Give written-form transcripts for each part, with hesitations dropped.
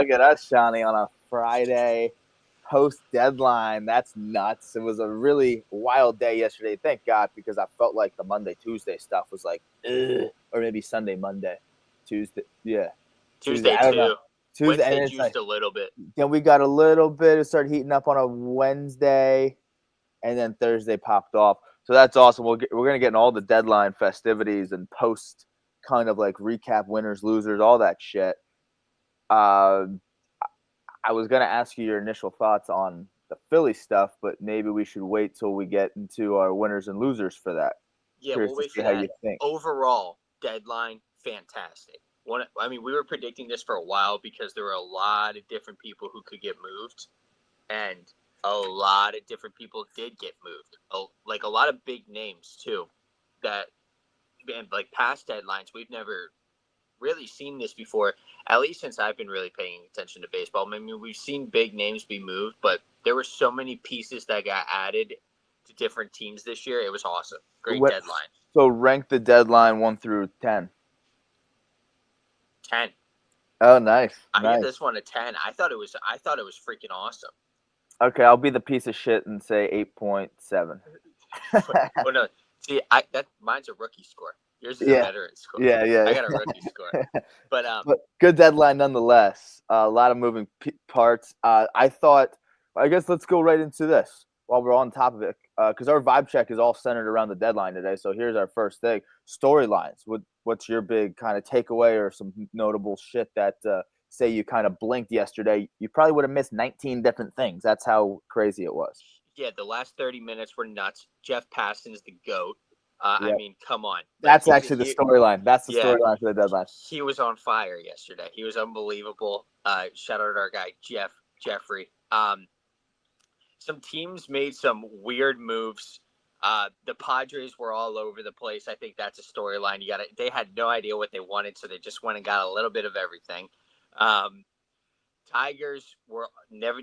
Look at us, Shawnee, on a Friday post deadline. That's nuts. It was a really wild day yesterday. Thank God, because I felt like the Monday, Tuesday stuff was like, ugh, or maybe Sunday, Monday, Tuesday. Yeah, Tuesday. Tuesday I don't know. too. Tuesday, and Wednesday it's like juiced a little bit. then we got a little bit. It started heating up on a Wednesday, and then Thursday popped off. So that's awesome. We're gonna get in all the deadline festivities and post kind of like recap winners, losers, all that shit. Uh, I was gonna ask you your initial thoughts on the Philly stuff, but maybe we should wait till we get into our winners and losers for that. Yeah, Curious we'll to wait see for how that. you think. Overall, deadline, fantastic. We were predicting this for a while because there were a lot of different people who could get moved, and a lot of different people did get moved. Like a lot of big names too, that and like past deadlines we've never really seen this before. At least since I've been really paying attention to baseball. I mean, we've seen big names be moved, but there were so many pieces that got added to different teams this year. It was awesome. Great What, deadline. so rank the deadline 1 through 10. 10. Oh, nice, I give nice. this one a 10. I thought it was freaking awesome. Okay, I'll be the piece of shit and say 8.7. Oh no, see, mine's a rookie score. Yours is a Yeah, veteran score. yeah. I got a rookie score, but But good deadline nonetheless. A lot of moving parts. I guess let's go right into this while we're on top of it, because our vibe check is all centered around the deadline today. So here's our first thing: storylines. What's your big kind of takeaway or some notable shit that say you kind of blinked yesterday? You probably would have missed 19 different things. That's how crazy it was. yeah, the last 30 minutes were nuts. Jeff Passan's the GOAT. I Yeah, mean, come on. that's actually the storyline. That's the Yeah, storyline for the deadline. he was on fire yesterday. He was unbelievable. Shout out to our guy Jeffrey. Some teams made some weird moves. The Padres were all over the place. I think that's a storyline. They had no idea what they wanted, so they just went and got a little bit of everything. Tigers were never.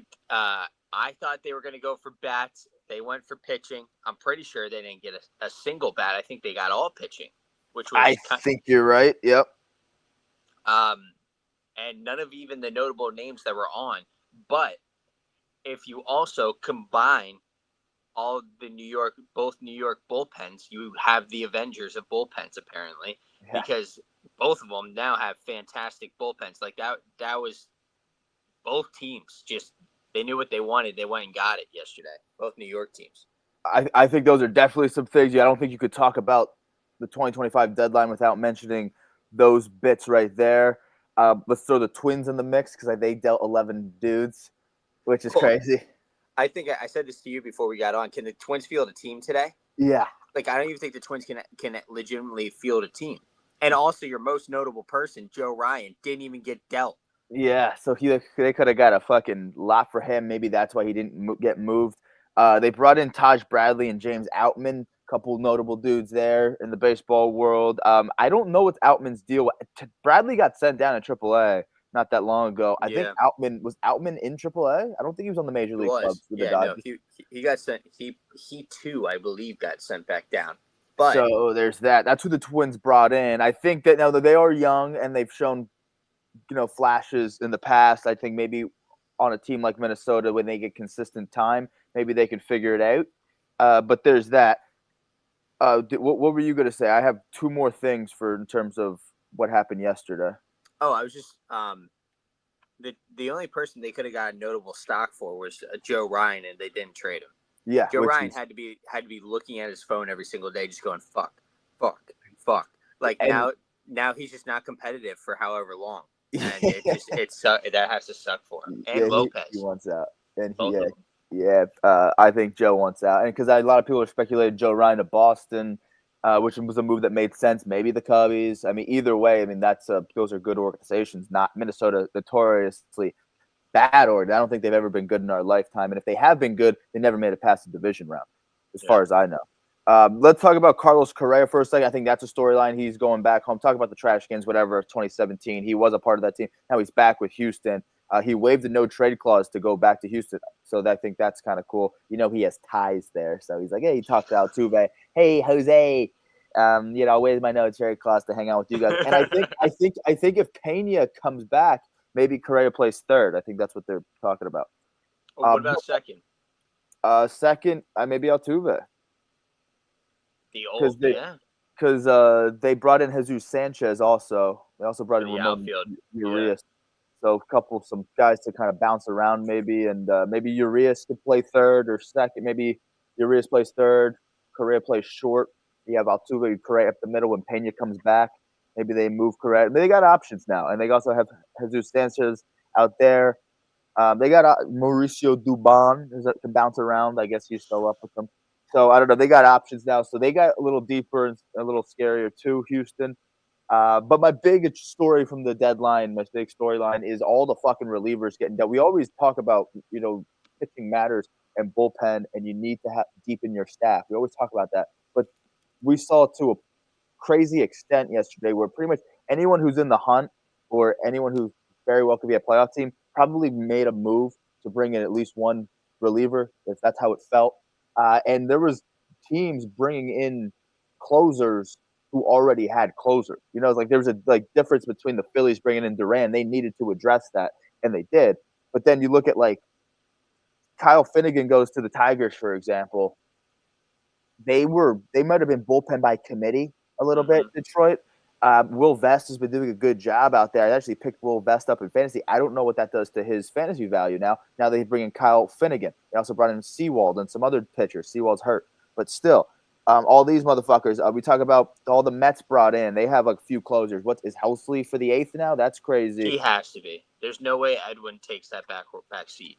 I thought they were going to go for bats. They went for pitching. I'm pretty sure they didn't get a single bat. I think they got all pitching, which was. I think you're right. Yep. And none of even the notable names that were on. But if you also combine all the both New York bullpens, you have the Avengers of bullpens apparently, because both of them now have fantastic bullpens. Like that was both teams just they knew what they wanted. They went and got it yesterday. Both New York teams. I think those are definitely some things. I don't think you could talk about the 2025 deadline without mentioning those bits right there. Let's throw the Twins in the mix because they dealt 11 dudes, which is crazy. I think I said this to you before we got on. Can the Twins field a team today? Yeah. Like, I don't even think the Twins can legitimately field a team. And also, your most notable person, Joe Ryan, didn't even get dealt. Yeah, so they could have got a fucking lot for him. Maybe that's why he didn't get moved. They brought in Taj Bradley and James Outman, couple notable dudes there in the baseball world. I don't know what's Outman's deal. Bradley got sent down to AAA not that long ago. I think Outman in AAA. I don't think he was on the major league clubs with the Dodgers. No, he got sent. He too, I believe, got sent back down. But so there's that. That's who the Twins brought in. I think that now that they are young and they've shown flashes in the past. I think maybe on a team like Minnesota, when they get consistent time, maybe they can figure it out. But there's that. What were you going to say? I have two more things in terms of what happened yesterday. Oh, I was just the only person they could have got notable stock for was Joe Ryan, and they didn't trade him. Yeah, Joe Ryan had to be looking at his phone every single day, just going fuck. Like now he's just not competitive for however long. And that has to suck for him. And Lopez. He wants out. And I think Joe wants out. And because a lot of people are speculating Joe Ryan to Boston, which was a move that made sense. Maybe the Cubbies. I mean, either way, those are good organizations. Not Minnesota, notoriously bad org. I don't think they've ever been good in our lifetime. And if they have been good, they never made it past the division round, as far as I know. Let's talk about Carlos Correa for a second. I think that's a storyline. He's going back home. Talk about the trash cans, whatever, 2017. He was a part of that team. Now he's back with Houston. He waived the no-trade clause to go back to Houston. So I think that's kind of cool. He has ties there. So he's like, hey, he talked to Altuve. Hey, Jose, where's my no-trade clause to hang out with you guys? And I think if Pena comes back, maybe Correa plays third. I think that's what they're talking about. What about second? Second, maybe Altuve. The old, yeah. Because they brought in Jesus Sanchez also. They also brought in the Ramon outfield. Urias. So some guys to kind of bounce around maybe, and maybe Urias could play third or second. Maybe Urias plays third, Correa plays short. You have Altuve, Correa up the middle when Pena comes back. Maybe they move Correa. They got options now, and they also have Jesus Sanchez out there. They got Mauricio Dubon that can bounce around. I guess he's still up with them. So I don't know. They got options now. So they got a little deeper and a little scarier too, Houston. But my big story from the deadline, my big storyline is all the fucking relievers getting done. We always talk about, pitching matters and bullpen, and you need to deepen your staff. We always talk about that. But we saw to a crazy extent yesterday where pretty much anyone who's in the hunt or anyone who very well could be a playoff team probably made a move to bring in at least one reliever, if that's how it felt. And there was teams bringing in closers who already had closers. Like there was a difference between the Phillies bringing in Duran. They needed to address that, and they did. But then you look at Kyle Finnegan goes to the Tigers, for example. They might have been bullpen by committee a little bit, Detroit. Will Vest has been doing a good job out there. I actually picked Will Vest up in fantasy. I don't know what that does to his fantasy value now. Now they bring in Kyle Finnegan. They also brought in Sewald and some other pitchers. Sewald's hurt. But still, all these motherfuckers, we talk about all the Mets brought in. They have a few closers. What is Helsley for the eighth now? That's crazy. He has to be. There's no way Edwin takes that back seat.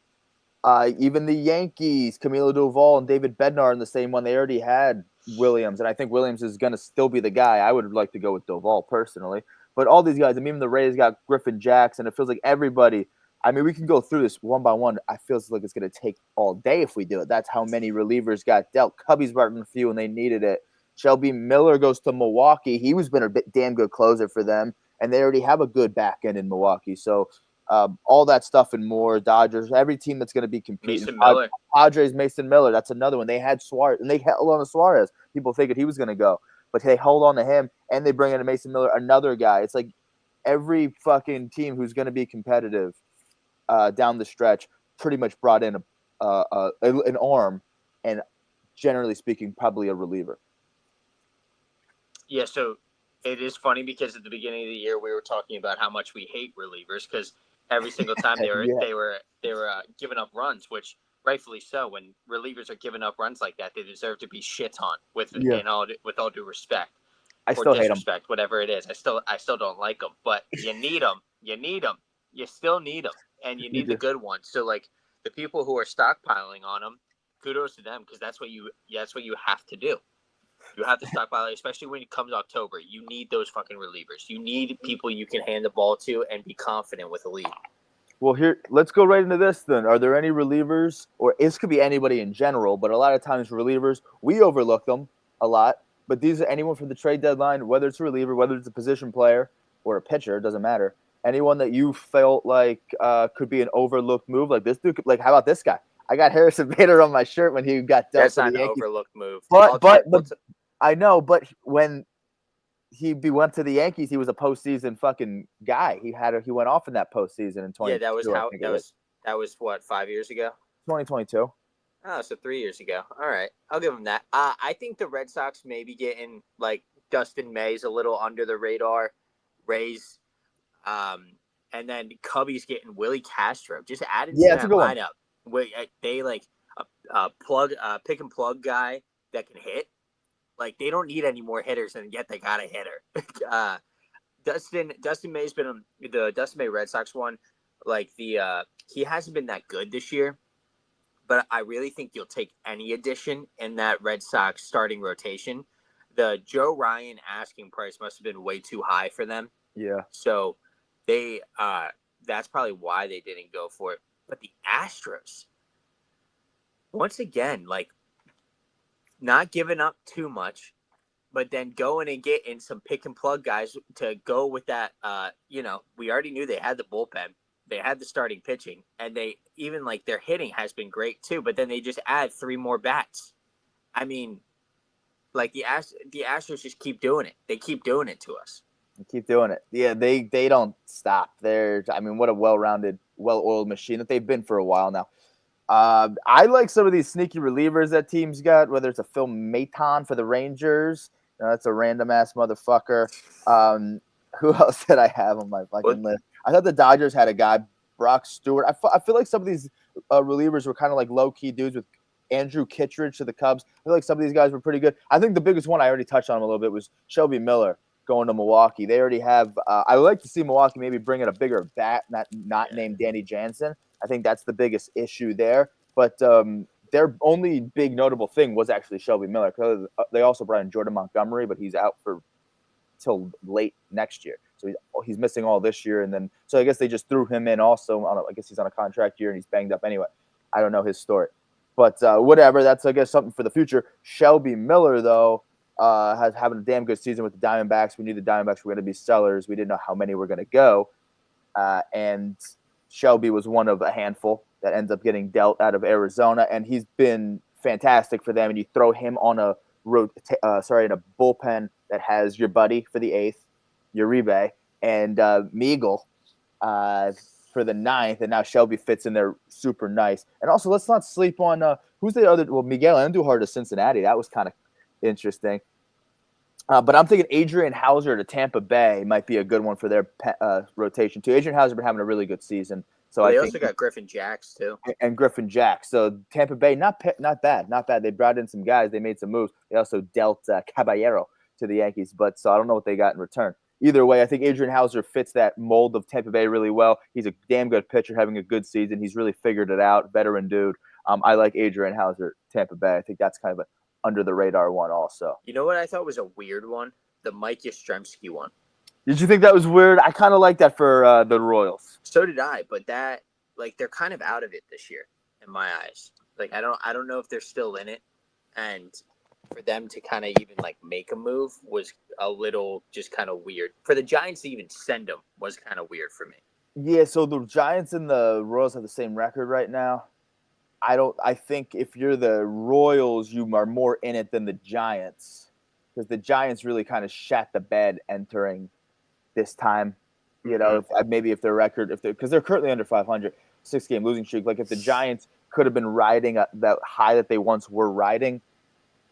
Even the Yankees, Camilo Doval and David Bednar in the same one. They already had Williams, and I think Williams is going to still be the guy. I would like to go with Doval personally. But all these guys, even the Rays got Griffin Jackson. It feels like everybody. We can go through this one by one. I feel like it's going to take all day if we do it. That's how many relievers got dealt. Cubbies brought in a few, and they needed it. Shelby Miller goes to Milwaukee. He was been a damn good closer for them, and they already have a good back end in Milwaukee. So all that stuff and more. Dodgers, every team that's going to be competing. Mason Miller. Padres, Mason Miller. That's another one. They had Suarez, and they held on to Suarez. People figured he was going to go, but they held on to him, and they bring in a Mason Miller, another guy. It's like every fucking team who's going to be competitive down the stretch pretty much brought in an arm, and generally speaking, probably a reliever. Yeah, so it is funny because at the beginning of the year we were talking about how much we hate relievers because every single time they were giving up runs, which rightfully so. When relievers are giving up runs like that, they deserve to be shit on with all due respect. I still hate them. Whatever it is. I still don't like them, but you need them. You still need them, and you need the good ones. So the people who are stockpiling on them, kudos to them because that's what you have to do. You have to stockpile, especially when it comes October. You need those fucking relievers. You need people you can hand the ball to and be confident with a lead. Well, let's go right into this then. Are there any relievers, or this could be anybody in general, but a lot of times relievers, we overlook them a lot. But these are anyone from the trade deadline, whether it's a reliever, whether it's a position player or a pitcher, it doesn't matter. Anyone that you felt like could be an overlooked move, like this dude, how about this guy? I got Harrison Bader on my shirt when he got dealt. That's not an overlooked move. But I know, but when he went to the Yankees, he was a postseason fucking guy. He went off in that postseason in 2022. Yeah, that was what, 5 years ago? 2022. Oh, so 3 years ago. All right, I'll give him that. I think the Red Sox may be getting Dustin May's a little under the radar. Rays, and then Cubbies getting Willie Castro. Just added to that lineup. They a pick and plug guy that can hit. They don't need any more hitters, and yet they got a hitter. Dustin May's been the Dustin May Red Sox one. He hasn't been that good this year, but I really think you'll take any addition in that Red Sox starting rotation. The Joe Ryan asking price must have been way too high for them. Yeah. So they that's probably why they didn't go for it. But the Astros, once again, not giving up too much, but then going and getting some pick and plug guys to go with that. We already knew they had the bullpen, they had the starting pitching, and they even their hitting has been great too. But then they just add 3 more bats. I mean, the Astros just keep doing it. They keep doing it to us. Keep doing it. Yeah, they don't stop. What a well-rounded, well-oiled machine that they've been for a while now. I like some of these sneaky relievers that teams got, whether it's a Phil Maton for the Rangers. That's a random-ass motherfucker. Who else did I have on my fucking list? I thought the Dodgers had a guy, Brock Stewart. I feel like some of these relievers were kind of like low-key dudes with Andrew Kittredge to the Cubs. I feel like some of these guys were pretty good. I think the biggest one I already touched on him a little bit was Shelby Miller going to Milwaukee. They already have I would like to see Milwaukee maybe bring in a bigger bat, not named Danny Jansen. I think that's the biggest issue there. But their only big notable thing was actually Shelby Miller. They also brought in Jordan Montgomery, but he's out for till late next year. So he's missing all this year. And then so I guess they just threw him in also. I guess he's on a contract year and he's banged up anyway. I don't know his story. But whatever, that's, I guess, something for the future. Shelby Miller, though, has having a damn good season with the Diamondbacks. We knew the Diamondbacks were going to be sellers. We didn't know how many were going to go. And Shelby was one of a handful that ends up getting dealt out of Arizona, and he's been fantastic for them. And you throw him on a bullpen that has your buddy for the 8th, Uribe, and Meagle for the 9th, and now Shelby fits in there super nice. And also, let's not sleep on who's the other. Well, Miguel Andujar to Cincinnati. That was kind of interesting. But I'm thinking Adrian Hauser to Tampa Bay might be a good one for their rotation too. Adrian Hauser been having a really good season. So they I also got Griffin Jacks too. And Griffin Jacks. So Tampa Bay, not bad. They brought in some guys. They made some moves. They also dealt Caballero to the Yankees. But so I don't know what they got in return. Either way, I think Adrian Hauser fits that mold of Tampa Bay really well. He's a damn good pitcher, having a good season. He's really figured it out. Veteran dude. I like Adrian Hauser, Tampa Bay. I think that's kind of an under the radar one also. You know what I thought was a weird one? The Mike Yastrzemski one. Did you think that was weird? I kind of like that for the Royals. So did I, but that, like, they're kind of out of it this year in my eyes. Like, I don't know if they're still in it, and for them to kind of even like make a move was a little just kind of weird. For the Giants to even send them was kind of weird for me. Yeah, so the Giants and the Royals have the same record right now. I think if you're the Royals, you are more in it than the Giants, because the Giants really kind of shat the bed entering this time. You know, maybe if their record, because they're currently under 500, 6-game losing streak. Like if the Giants could have been riding that high that they once were riding,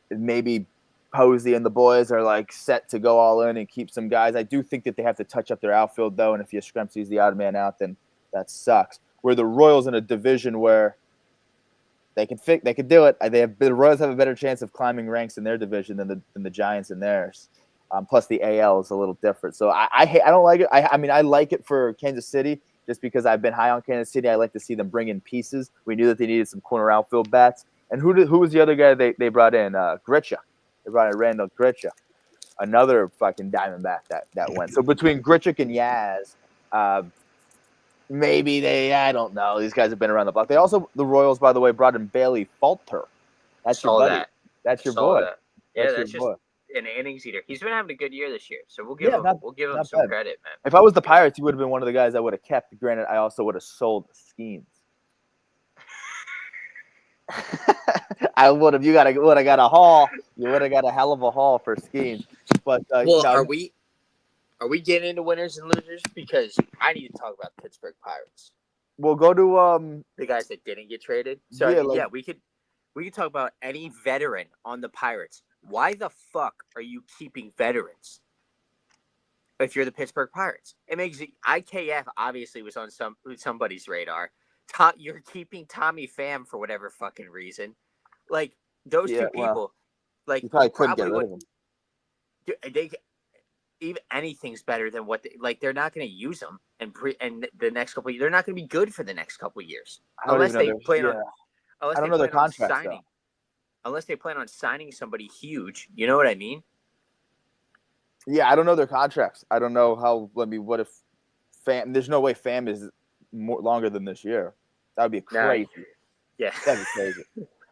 maybe Posey and the boys are like set to go all in and keep some guys. I do think that they have to touch up their outfield though, and if Yastrzemski's the odd man out, then that sucks. Where the Royals in a division where they can do it. The Royals have a better chance of climbing ranks in their division than the Giants in theirs. Plus the AL is a little different. So I don't like it. I mean I like it for Kansas City just because I've been high on Kansas City. I like to see them bring in pieces. We knew that they needed some corner outfield bats. And who was the other guy they brought in? Grichuk. They brought in Randall Grichuk, another fucking Diamondback that went. So between Grichuk and Yaz, maybe I don't know. These guys have been around the block. They also, the Royals, by the way, brought in Bailey Falter. That's your buddy. That's your boy. Yeah, that's just an innings eater. He's been having a good year this year, so we'll give him some credit, man. If I was the Pirates, he would have been one of the guys I would have kept. Granted, I also would have sold Skeens. I would have. You would have got a haul. You would have got a hell of a haul for Skeens. But are we getting into winners and losers? Because I need to talk about the Pittsburgh Pirates. We'll go to the guys that didn't get traded. So we could talk about any veteran on the Pirates. Why the fuck are you keeping veterans if you're the Pittsburgh Pirates? It makes IKF obviously was on somebody's radar. You're keeping Tommy Pham for whatever fucking reason. Like those two people, like you probably couldn't get rid of them. Even anything's better than what they're not going to use them and the next couple. They're not going to be good for the next couple of years unless they plan on. Unless I don't know their contracts though. Unless they plan on signing somebody huge, you know what I mean? Yeah, I don't know their contracts. I don't know how. What if Pham? There's no way Pham is longer than this year. That would be crazy. Yeah, that'd be crazy.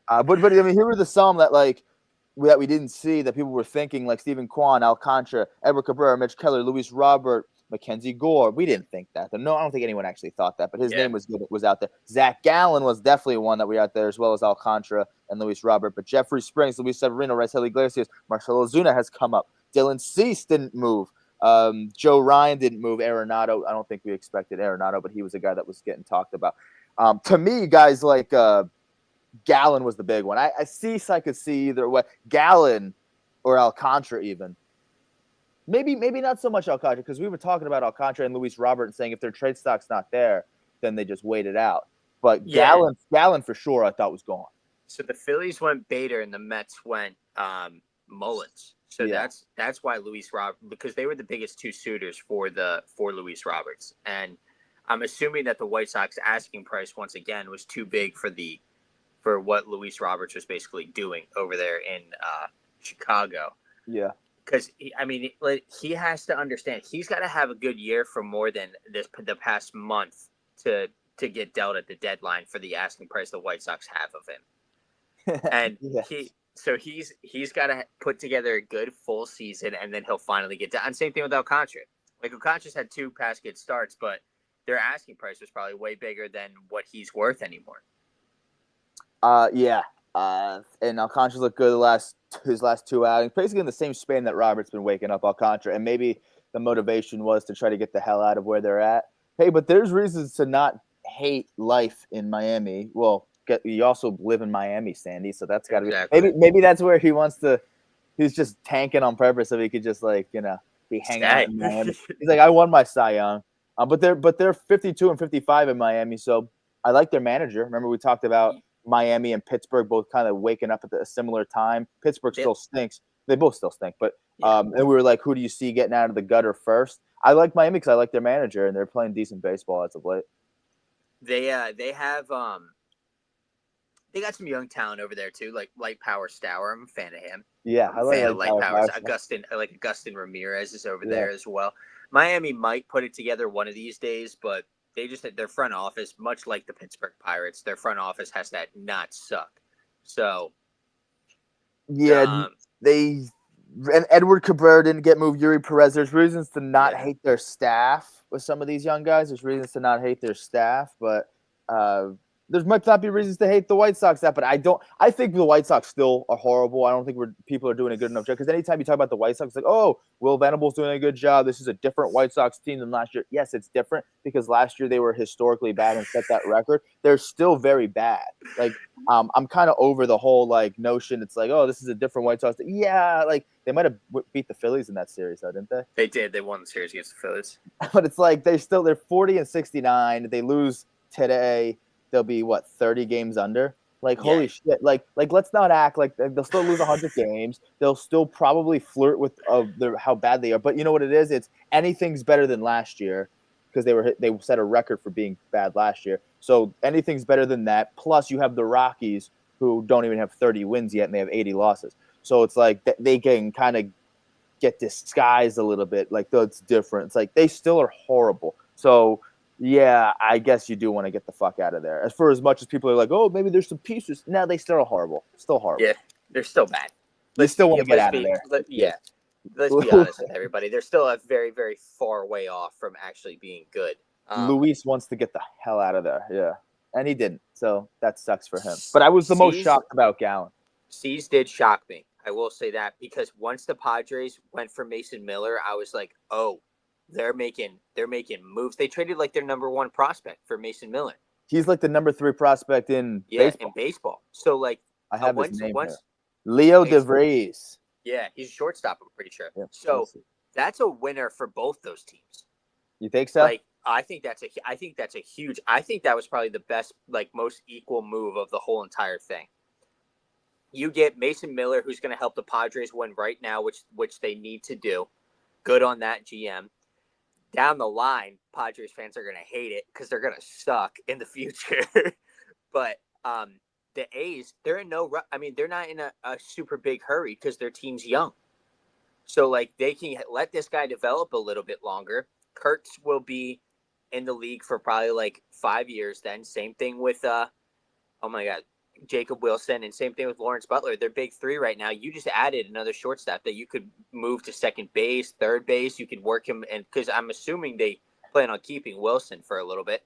But I mean, here were the some that that we didn't see that people were thinking, like Stephen Kwan, Alcantara, Edward Cabrera, Mitch Keller, Luis Robert, Mackenzie Gore. We didn't think that. No, I don't think anyone actually thought that, but his name was good. It was out there. Zach Gallen was definitely one that we out there, as well as Alcantara and Luis Robert. But Jeffrey Springs, Luis Severino, Raisel Iglesias, Marcelo Ozuna has come up. Dylan Cease didn't move. Joe Ryan didn't move. Arenado, I don't think we expected Arenado, but he was a guy that was getting talked about. To me, guys like Gallen was the big one. I could see either way. Gallen or Alcantara even. Maybe not so much Alcantara, because we were talking about Alcantara and Luis Robert and saying if their trade stock's not there, then they just wait it out. But Gallen for sure I thought was gone. So the Phillies went Bader and the Mets went Mullins. So that's why Luis Robert, because they were the biggest two suitors for Luis Roberts. And I'm assuming that the White Sox asking price once again was too big for what Luis Roberts was basically doing over there in Chicago. Yeah. Because he has to understand he's got to have a good year for more than the past month to get dealt at the deadline for the asking price the White Sox have of him. And he's got to put together a good full season, and then he'll finally get down. And same thing with Alcantara. Like Alcantara's had 2 past good starts, but their asking price was probably way bigger than what he's worth anymore. And Alcantara looked good his last 2 outings, basically in the same span that Robert's been waking up Alcantara, and maybe the motivation was to try to get the hell out of where they're at. Hey, but there's reasons to not hate life in Miami. Well, you also live in Miami, Sandy, so that's got to be maybe that's where he wants to. He's just tanking on purpose so he could just be hanging out in Miami. He's like, I won my Cy Young, but they're 52 and 55 in Miami, so I like their manager. Remember we talked about Miami and Pittsburgh both kind of waking up at a similar time. Pittsburgh still stinks. They both still stink, but and we were like, who do you see getting out of the gutter first? I like Miami because I like their manager and they're playing decent baseball as of late. They have they got some young talent over there too, like Light Power Stour. I'm a fan of him. Yeah, I'm a fan of Light Power. Augustin Ramirez is over there as well. Miami might put it together one of these days, but their front office, much like the Pittsburgh Pirates, their front office has to not suck. So and Edward Cabrera didn't get moved. Yuri Perez. There's reasons to not hate their staff with some of these young guys. There's reasons to not hate their staff, but there might not be reasons to hate the White Sox but I think the White Sox still are horrible. I don't think people are doing a good enough job, because anytime you talk about the White Sox, it's like, oh, Will Venable's doing a good job. This is a different White Sox team than last year. Yes, it's different because last year they were historically bad and set that record. They're still very bad. Like, I'm kind of over the whole notion. It's like, oh, this is a different White Sox. Yeah, they might have beat the Phillies in that series, though, didn't they? They did. They won the series against the Phillies. But it's like they're 40 and 69. They lose today. They'll be 30 games under. Holy shit! Let's not act like they'll still lose 100 games. They'll still probably flirt with how bad they are. But you know what it is? It's anything's better than last year, because they set a record for being bad last year. So anything's better than that. Plus, you have the Rockies, who don't even have 30 wins yet, and they have 80 losses. So it's like they can kind of get disguised a little bit. That's different. It's like they still are horrible. So. Yeah, I guess you do want to get the fuck out of there. As much as people are like, oh, maybe there's some pieces. No, they still are horrible. Still horrible. Yeah, they're still bad. They still want to get out of there. Let's be honest with everybody. They're still a very, very far way off from actually being good. Luis wants to get the hell out of there. Yeah, and he didn't. So that sucks for him. But I was the most shocked about Gallen. Cease did shock me. I will say that, because once the Padres went for Mason Miller, I was like, oh. They're making moves. They traded their number 1 prospect for Mason Miller. He's the number 3 prospect in baseball. In baseball. So I have his name here. Leo DeVries. Yeah, he's a shortstop, I'm pretty sure. Yep, so that's a winner for both those teams. You think so? I think that's a huge. I think that was probably the best, most equal move of the whole entire thing. You get Mason Miller, who's going to help the Padres win right now, which they need to do. Good on that, GM. Down the line, Padres fans are going to hate it because they're going to suck in the future. But the A's, they're in they're not in a super big hurry because their team's young. So they can let this guy develop a little bit longer. Kurtz will be in the league for probably 5 years then. Same thing with Jacob Wilson, and same thing with Lawrence Butler. They're big 3 right now. You just added another shortstop that you could move to second base, third base. You could work him, and because I'm assuming they plan on keeping Wilson for a little bit,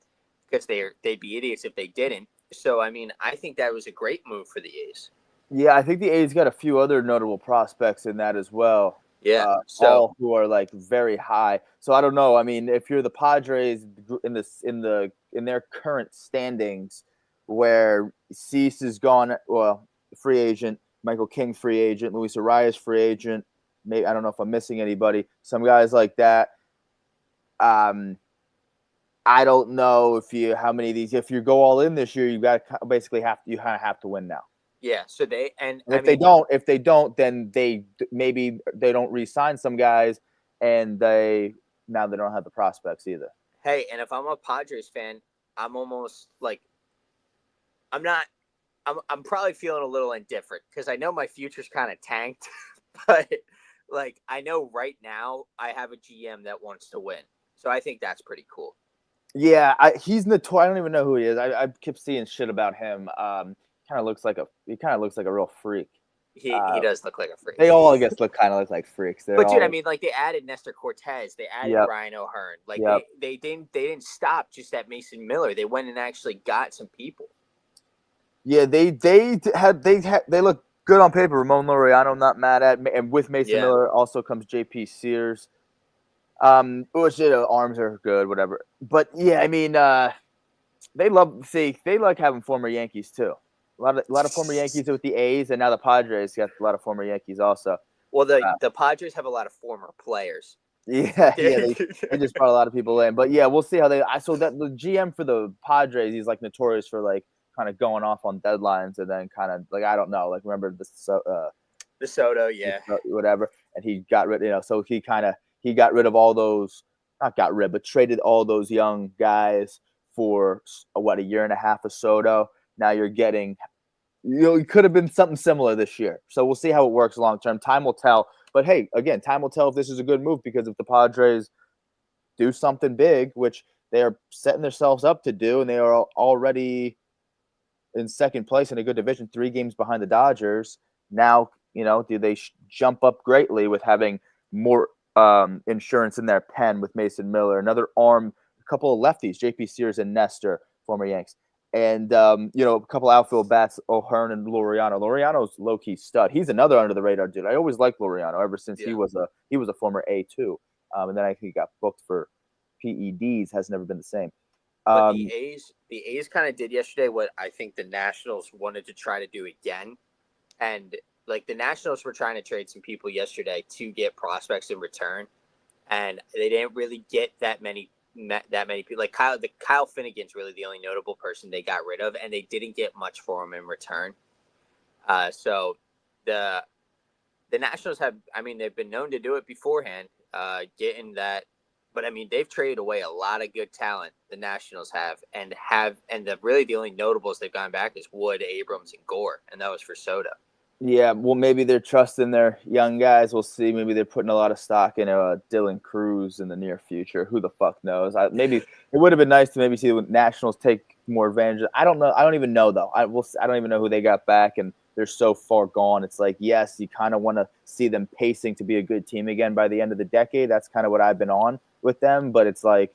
because they'd be idiots if they didn't. So I think that was a great move for the A's. Yeah, I think the A's got a few other notable prospects in that as well. Yeah. So all who are like very high. So I don't know. I mean, if you're the Padres in their current standings, where Cease is gone, well, free agent, Michael King free agent, Luis Arias free agent. Maybe I don't know if I'm missing anybody. Some guys like that. Um, I don't know how many of these. If you go all in this year, you got to basically you kind of have to win now. yeah. So they and And I mean, if they don't, then maybe they don't re-sign some guys, and they don't have the prospects either. hey, and if I'm a Padres fan, I'm almost like I'm not. I'm probably feeling a little indifferent because I know my future's kind of tanked, but like I know right now I have a GM that wants to win, so I think that's pretty cool. Yeah, he's notorious. I don't even know who he is. I kept seeing shit about him. Kind of looks like a real freak. He does look like a freak. They all, I guess, look like freaks. They're But dude, I all. mean, like they added Nestor Cortez, they added Yep. Ryan O'Hearn. Like Yep. they didn't stop just at Mason Miller. They went and actually got some people. Yeah, they look good on paper. Ramon Laureano, not mad at, and with Mason Miller also comes J.P. Sears. Which arms are good, whatever. But yeah, I mean, they like having former Yankees too. A lot of former Yankees with the A's, and now the Padres got a lot of former Yankees also. Well, the Padres have a lot of former players. Yeah, they just brought a lot of people in. But yeah, we'll see how so that the GM for the Padres, he's like notorious for like kind of going off on deadlines and then kind of like I don't know, like remember the Soto, yeah, whatever, and he got rid, so he got rid of all those, not got rid, but traded all those young guys for a year and a half of Soto. Now you're getting, it could have been something similar this year. So we'll see how it works long term. Time will tell. But hey, again, time will tell if this is a good move, because if the Padres do something big, which they are setting themselves up to do, and they are already in second place in a good division, 3 games behind the Dodgers. Now, do they jump up greatly with having more insurance in their pen with Mason Miller, another arm, a couple of lefties, J.P. Sears and Nestor, former Yanks, and a couple outfield bats, O'Hearn and Laureano. Laureano's low key stud. He's another under the radar dude. I always liked Laureano ever since he was a former A2, and then I think he got booked for PEDs. Has never been the same. But the A's kind of did yesterday what I think the Nationals wanted to try to do again, and like the Nationals were trying to trade some people yesterday to get prospects in return, and they didn't really get that many people. Like Kyle Finnegan's really the only notable person they got rid of, and they didn't get much for him in return. So the Nationals have, I mean, they've been known to do it beforehand, getting that. But I mean, they've traded away a lot of good talent. The Nationals have, and the only notables they've gone back is Wood, Abrams, and Gore, and that was for Soto. Yeah, well, maybe they're trusting their young guys. We'll see. Maybe they're putting a lot of stock in Dylan Cruz in the near future. Who the fuck knows? Maybe it would have been nice to maybe see the Nationals take more advantage. I don't know. I don't even know though. I don't even know who they got back, and they're so far gone. It's like, yes, you kind of want to see them pacing to be a good team again by the end of the decade. That's kind of what I've been on with them, but it's like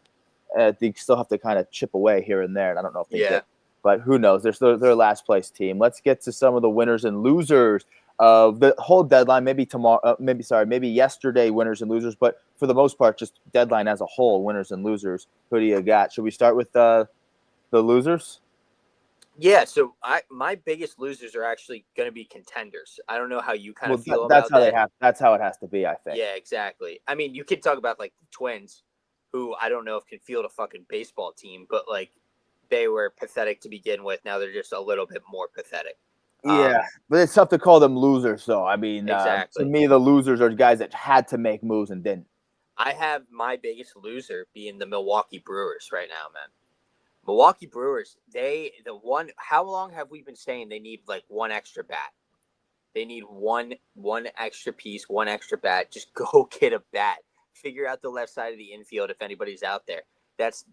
they still have to kind of chip away here and there, and I don't know if they did. But who knows? They're their last place team. Let's get to some of the winners and losers of the whole deadline. Maybe tomorrow. Maybe yesterday, winners and losers. But for the most part, just deadline as a whole, winners and losers. Who do you got? Should we start with the losers? Yeah. So my biggest losers are actually going to be contenders. I don't know how you kind of feel about that. That's how it has to be, I think. Yeah, exactly. I mean, you could talk about like the Twins, who I don't know if can field a fucking baseball team, but like they were pathetic to begin with. Now they're just a little bit more pathetic. Yeah, but it's tough to call them losers, though. I mean, exactly. To me, the losers are guys that had to make moves and didn't. I have my biggest loser being the Milwaukee Brewers right now, man. Milwaukee Brewers, how long have we been saying they need like one extra bat? They need one extra piece, one extra bat. Just go get a bat. Figure out the left side of the infield if anybody's out there.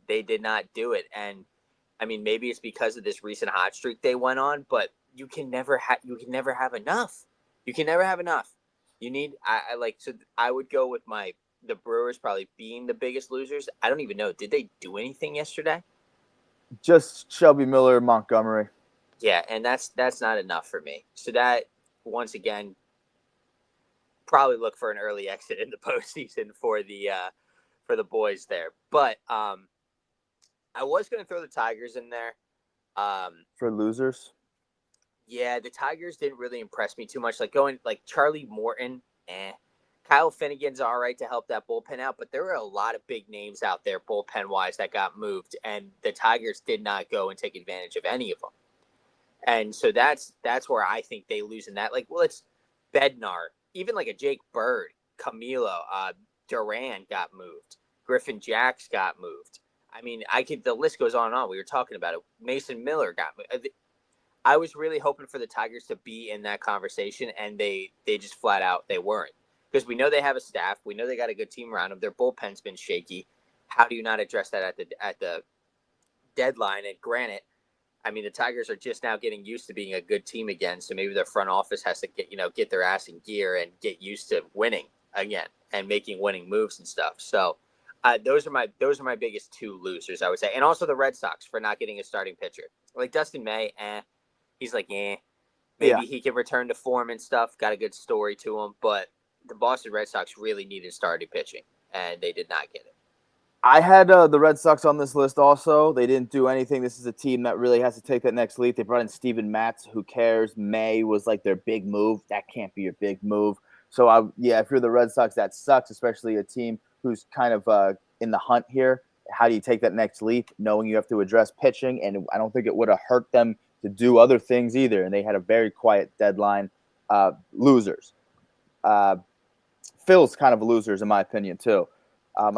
They did not do it. And I mean, maybe it's because of this recent hot streak they went on, but you can never have enough. You can never have enough. You need I would go with the Brewers probably being the biggest losers. I don't even know. Did they do anything yesterday? Just Shelby Miller, Montgomery. Yeah, and that's not enough for me. So that once again, probably look for an early exit in the postseason for the boys there. But I was going to throw the Tigers in there. For losers? Yeah, the Tigers didn't really impress me too much. Like Charlie Morton, Kyle Finnegan's all right to help that bullpen out, but there were a lot of big names out there bullpen wise that got moved, and the Tigers did not go and take advantage of any of them. And so that's where I think they lose in that. Like, well, it's Bednar, even like a Jake Bird, Camilo, Duran got moved, Griffin Jacks got moved. I mean, the list goes on and on. We were talking about it. Mason Miller got moved. I was really hoping for the Tigers to be in that conversation, and they just flat out they weren't. Because we know they have a staff, we know they got a good team around them. Their bullpen's been shaky. How do you not address that at the deadline? And granted, I mean the Tigers are just now getting used to being a good team again, so maybe their front office has to get their ass in gear and get used to winning again and making winning moves and stuff. So those are my biggest two losers, I would say, and also the Red Sox for not getting a starting pitcher like Dustin May. He's like, maybe he can return to form and stuff. Got a good story to him, but the Boston Red Sox really needed starting pitching, and they did not get it. I had the Red Sox on this list also. They didn't do anything. This is a team that really has to take that next leap. They brought in Steven Matz. Who cares? May was like their big move. That can't be your big move. So, if you're the Red Sox, that sucks, especially a team who's kind of in the hunt here. How do you take that next leap knowing you have to address pitching? And I don't think it would have hurt them to do other things either. And they had a very quiet deadline. Losers. Phil's kind of losers in my opinion too. I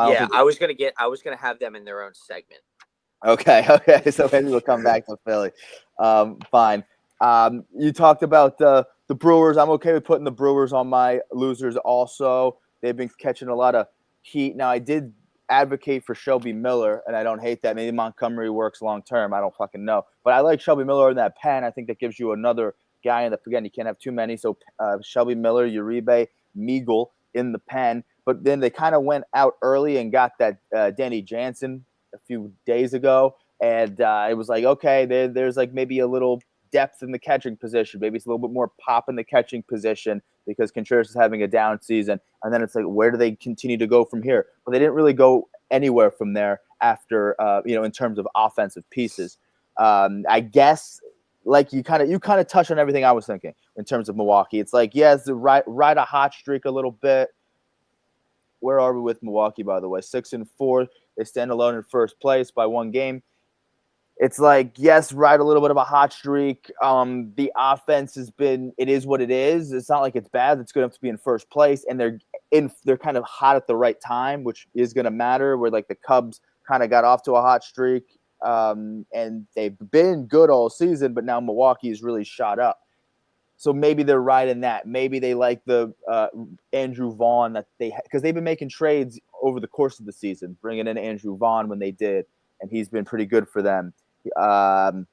was gonna have them in their own segment. Okay. So maybe we'll come back to Philly. Fine. You talked about the Brewers. I'm okay with putting the Brewers on my losers also. They've been catching a lot of heat. Now I did advocate for Shelby Miller, and I don't hate that. Maybe Montgomery works long term. I don't fucking know. But I like Shelby Miller in that pen. I think that gives you another guy in the again, you can't have too many. So Shelby Miller, Uribe, Meagle in the pen. But then they kind of went out early and got that Danny Jansen a few days ago. And it was like, okay, there's like maybe a little depth in the catching position. Maybe it's a little bit more pop in the catching position because Contreras is having a down season. And then it's like, where do they continue to go from here? But they didn't really go anywhere from there after, in terms of offensive pieces. I guess like you kind of touch on everything I was thinking in terms of Milwaukee. It's like, yes, ride a hot streak a little bit. Where are we with Milwaukee, by the way? 6-4. They stand alone in first place by one game. It's like, yes, ride a little bit of a hot streak. The offense it is what it is. It's not like it's bad. It's good enough to be in first place. And they're kind of hot at the right time, which is going to matter, where like the Cubs kind of got off to a hot streak. And they've been good all season, but now Milwaukee is really shot up. So maybe they're right in that. Maybe they like the Andrew Vaughn because they've been making trades over the course of the season, bringing in Andrew Vaughn when they did, and he's been pretty good for them. And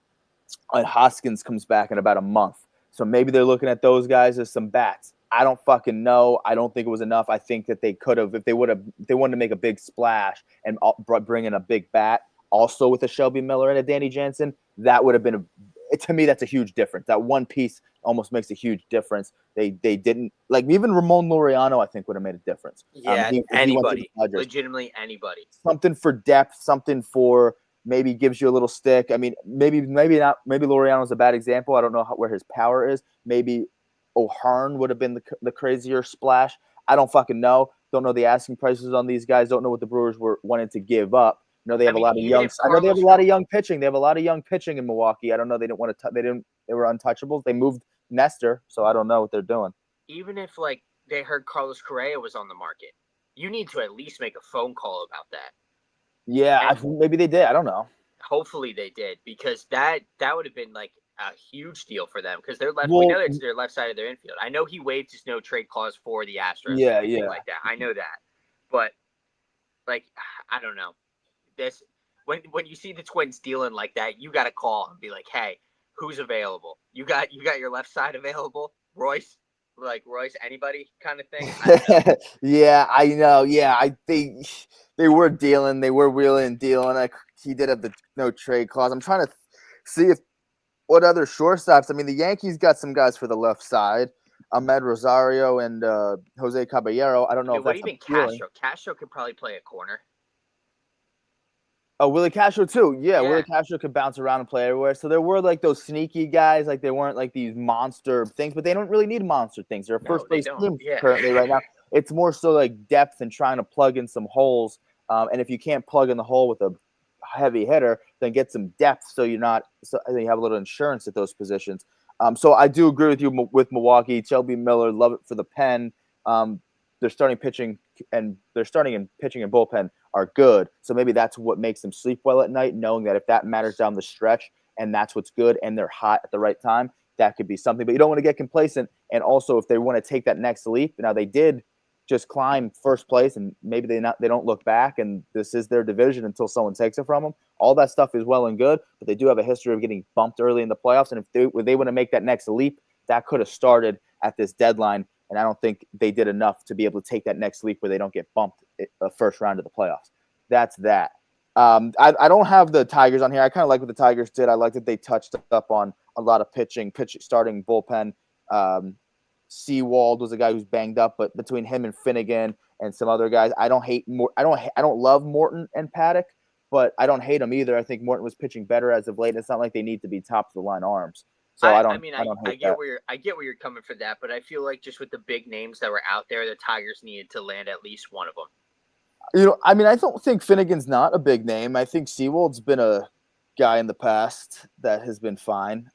Hoskins comes back in about a month. So maybe they're looking at those guys as some bats. I don't fucking know. I don't think it was enough. I think that they could have, if they wanted to make a big splash and bring in a big bat, also with a Shelby Miller and a Danny Jansen, that would have been to me, that's a huge difference. That one piece almost makes a huge difference. They didn't like even Ramon Laureano. I think would have made a difference. Yeah, anybody, legitimately anybody. Something for depth, something for maybe gives you a little stick. I mean, maybe not. Maybe Laureano's a bad example. I don't know where his power is. Maybe O'Hearn would have been the crazier splash. I don't fucking know. Don't know the asking prices on these guys. Don't know what the Brewers were wanting to give up. They have a lot of young. I know they have a lot of young pitching. They have a lot of young pitching in Milwaukee. I don't know. They didn't want to. They were untouchables. They moved Nestor, so I don't know what they're doing. Even if like they heard Carlos Correa was on the market, you need to at least make a phone call about that. Yeah, maybe they did. I don't know. Hopefully they did, because that would have been like a huge deal for them, because they're left. We know it's their left side of their infield. I know he waived his no trade clause for the Astros. Yeah, like that. I know that, but like I don't know. This when you see the Twins dealing like that, you got to call and be like, "Hey, who's available? You got your left side available, Royce? Royce, anybody kind of thing." Yeah, I know. Yeah, I think they were dealing. They were wheeling and dealing. He did have the no trade clause. I'm trying to see what other shortstops. I mean, the Yankees got some guys for the left side. Ahmed Rosario and Jose Caballero. I don't know if what that's even appealing. Castro? Castro could probably play a corner. Oh, Willie Castro too. Yeah, Yeah. Willie Castro could bounce around and play everywhere. So there were like those sneaky guys, like they weren't like these monster things, but they don't really need monster things. They're a first place team currently right now. It's more so like depth and trying to plug in some holes. And if you can't plug in the hole with a heavy hitter, then get some depth so you're not so you have a little insurance at those positions. So I do agree with you with Milwaukee. Shelby Miller, love it for the pen. They're starting pitching and pitching and bullpen are good. So maybe that's what makes them sleep well at night, knowing that if that matters down the stretch and that's what's good and they're hot at the right time, that could be something. But you don't want to get complacent. And also, if they want to take that next leap, now they did just climb first place and maybe they don't look back and this is their division until someone takes it from them. All that stuff is well and good, but they do have a history of getting bumped early in the playoffs. And if they want to make that next leap, that could have started at this deadline. And I don't think they did enough to be able to take that next leap where they don't get bumped the first round of the playoffs. That's that. I don't have the Tigers on here. I kind of like what the Tigers did. I like that they touched up on a lot of pitching, starting bullpen. Seawald was a guy who's banged up, but between him and Finnegan and some other guys, I don't love Morton and Paddock, but I don't hate them either. I think Morton was pitching better as of late. It's not like they need to be top of the line arms. So I get where you're coming for that, but I feel like just with the big names that were out there, the Tigers needed to land at least one of them. I don't think Finnegan's not a big name. I think Seawald's been a guy in the past that has been fine.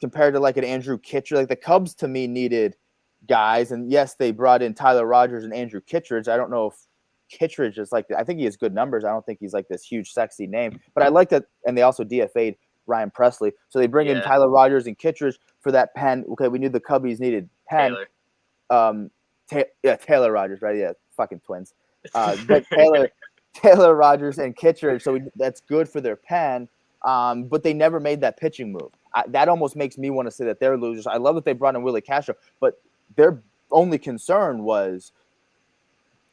Compared to like an Andrew Kittredge, like the Cubs to me needed guys, and yes, they brought in Tyler Rogers and Andrew Kittredge. I don't know if Kittredge is like I think he has good numbers. I don't think he's like this huge sexy name, but I like that. And they also DFA'd Ryan Presley, so they bring in Tyler Rogers and Kittredge for that pen. Okay, we knew the Cubbies needed pen. Taylor Rogers, right? Yeah, fucking twins. But Taylor Rogers and Kittredge, so that's good for their pen. But they never made that pitching move. That almost makes me want to say that they're losers. I love that they brought in Willie Castro, but their only concern was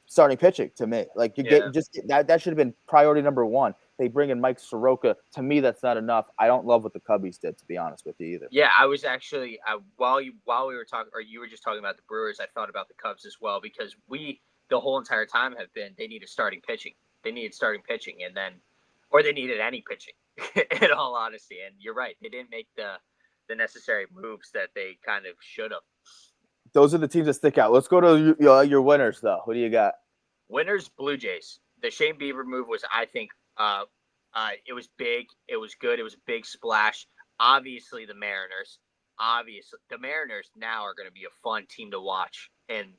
starting pitching to me. Like that should have been priority number one. They bring in Mike Soroka. To me, that's not enough. I don't love what the Cubbies did, to be honest with you either. Yeah, I was actually while we were talking, or you were just talking about the Brewers, I thought about the Cubs as well because the whole entire time have been they needed starting pitching. They needed starting pitching, or they needed any pitching. In all honesty, and you're right, they didn't make the necessary moves that they kind of should have. Those are the teams that stick out. Let's go to your winners, though. Who do you got? Winners, Blue Jays. The Shane Bieber move was, I think, it was big. It was good. It was a big splash. Obviously, the Mariners. The Mariners now are going to be a fun team to watch in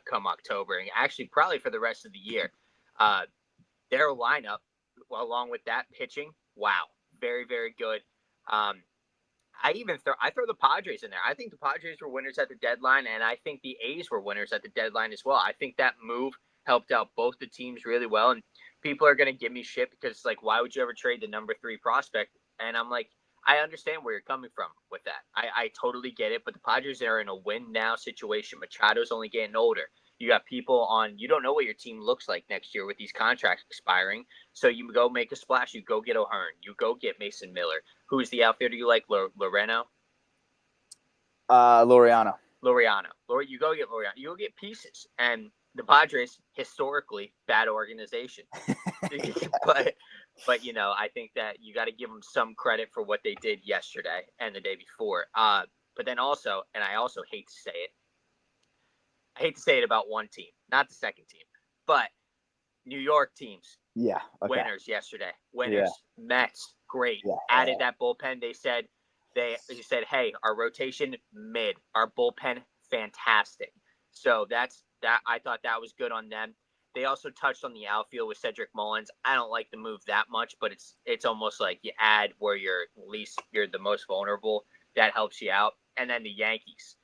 come October, and actually probably for the rest of the year. Their lineup, along with that pitching, wow, very, very good. I throw the Padres in there. I think the Padres were winners at the deadline, and I think the A's were winners at the deadline as well. I think that move helped out both the teams really well, and people are going to give me shit because it's like, why would you ever trade the number 3 prospect? And I'm like, I understand where you're coming from with that. I totally get it, but the Padres are in a win-now situation. Machado's only getting older. You got people you don't know what your team looks like next year with these contracts expiring. So you go make a splash. You go get O'Hearn. You go get Mason Miller. Who's the outfielder you like? Laureano? Laureano. You go get Laureano. You go get pieces. And the Padres, historically, bad organization. but I think that you got to give them some credit for what they did yesterday and the day before. But then also, and I also hate to say it, I hate to say it about one team, not the second team, but New York teams. Yeah. Okay. Winners yesterday. Winners. Yeah. Mets. Great. Yeah. Added that bullpen. They said, hey, our rotation mid, our bullpen fantastic. So I thought that was good on them. They also touched on the outfield with Cedric Mullins. I don't like the move that much, but it's almost like you add where you're the most vulnerable. That helps you out. And then the Yankees.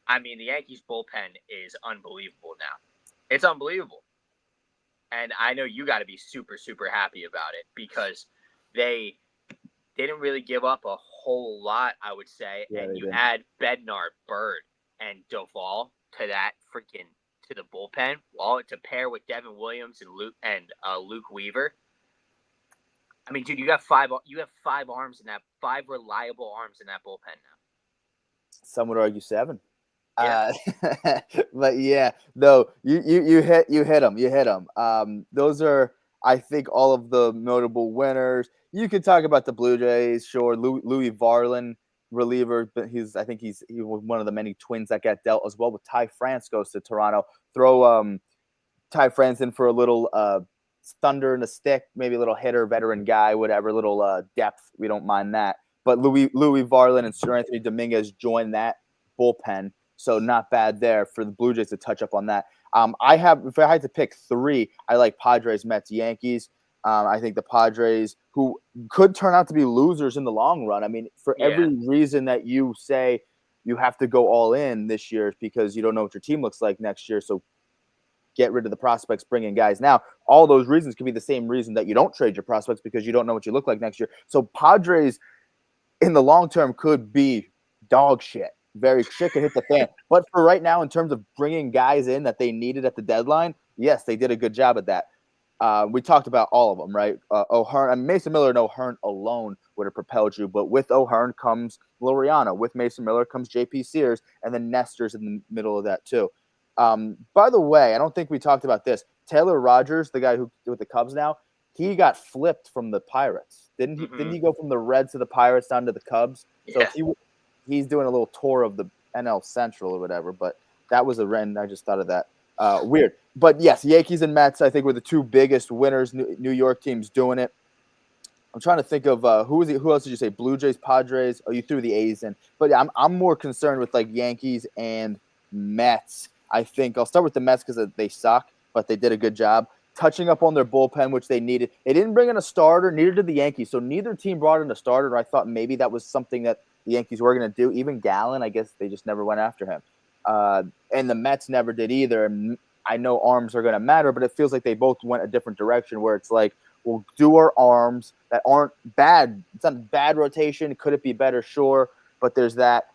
I mean, the Yankees bullpen is unbelievable now. It's unbelievable. And I know you got to be super, super happy about it because they didn't really give up a whole lot, I would say. Yeah, and you add Bednar, Bird, and Doval to the bullpen, all to pair with Devin Williams and Luke Weaver. I mean, dude, you have 5 reliable arms in that bullpen now. Some would argue 7. Yeah. But yeah, no, you hit them. Those are, I think, all of the notable winners. You could talk about the Blue Jays, sure. Louis Varlin, reliever, but I think he was one of the many Twins that got dealt as well. With Ty France goes to Toronto. Throw Ty France in for a little thunder in the stick, maybe a little hitter, veteran guy, whatever, little depth. We don't mind that. But Louis Varlin and Sir Anthony Dominguez joined that bullpen, so not bad there for the Blue Jays to touch up on that. If I had to pick three, I like Padres, Mets, Yankees. I think the Padres, who could turn out to be losers in the long run. I mean, for every reason that you say you have to go all in this year because you don't know what your team looks like next year. So get rid of the prospects, bring in guys now. All those reasons could be the same reason that you don't trade your prospects because you don't know what you look like next year. So Padres in the long term could be dog shit. Very shit could hit the fan. But for right now, in terms of bringing guys in that they needed at the deadline, yes, they did a good job at that. We talked about all of them, right? O'Hearn, and Mason Miller and O'Hearn alone would have propelled you, but with O'Hearn comes Laureano. With Mason Miller comes J.P. Sears, and then Nestor's in the middle of that too. By the way, I don't think we talked about this. Taylor Rogers, the guy who with the Cubs now, he got flipped from the Pirates. Didn't he? Mm-hmm. Didn't he go from the Reds to the Pirates down to the Cubs? So he's doing a little tour of the NL Central or whatever. But that was a rent. I just thought of that. Weird. But yes, Yankees and Mets, I think, were the two biggest winners. New York teams doing it. I'm trying to think of who else did you say? Blue Jays, Padres. Oh, you threw the A's in. But I'm more concerned with like Yankees and Mets. I think I'll start with the Mets because they suck, but they did a good job touching up on their bullpen, which they needed. They didn't bring in a starter, neither did the Yankees. So neither team brought in a starter. I thought maybe that was something that the Yankees were going to do. Even Gallen, I guess they just never went after him. And the Mets never did either. And I know arms are going to matter, but it feels like they both went a different direction where it's like, we'll do our arms that aren't bad. It's not bad rotation. Could it be better? Sure. But there's that.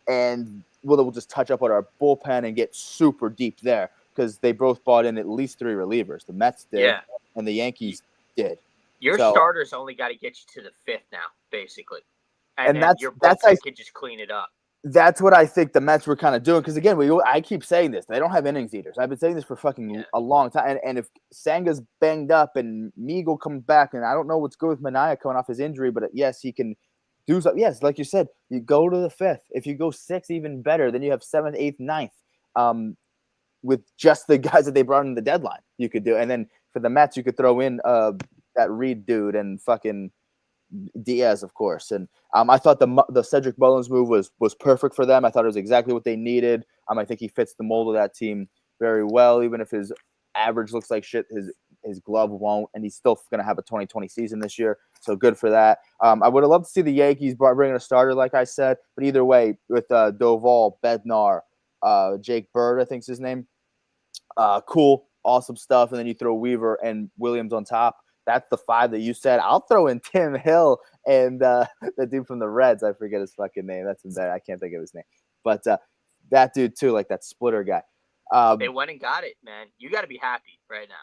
And we'll just touch up on our bullpen and get super deep there because they both bought in at least three relievers. The Mets did, and the Yankees did. Your starters only got to get you to the fifth now, basically. And then your bullpen could just clean it up. That's what I think the Mets were kind of doing. Because, again, I keep saying this. They don't have innings eaters. I've been saying this for a long time. And if Sanga's banged up and Meagle comes back, and I don't know what's good with Manaea coming off his injury, but yes, he can do something. Yes, like you said, you go to the fifth. If you go sixth, even better. Then you have seventh, eighth, ninth. With just the guys that they brought in the deadline, you could do. And then for the Mets, you could throw in that Reed dude and fucking Diaz, of course. And I thought the Cedric Mullins move was perfect for them. I thought it was exactly what they needed. I think he fits the mold of that team very well, even if his average looks like shit. His glove won't, and he's still going to have a 2020 season this year. So good for that. I would have loved to see the Yankees bringing a starter, like I said. But either way, with Doval, Bednar, Jake Bird, I think's his name. Cool, awesome stuff. And then you throw Weaver and Williams on top. That's the five that you said. I'll throw in Tim Hill and the dude from the Reds. I forget his fucking name. That's embarrassing. I can't think of his name. But that dude, too, like that splitter guy. They went and got it, man. You got to be happy right now.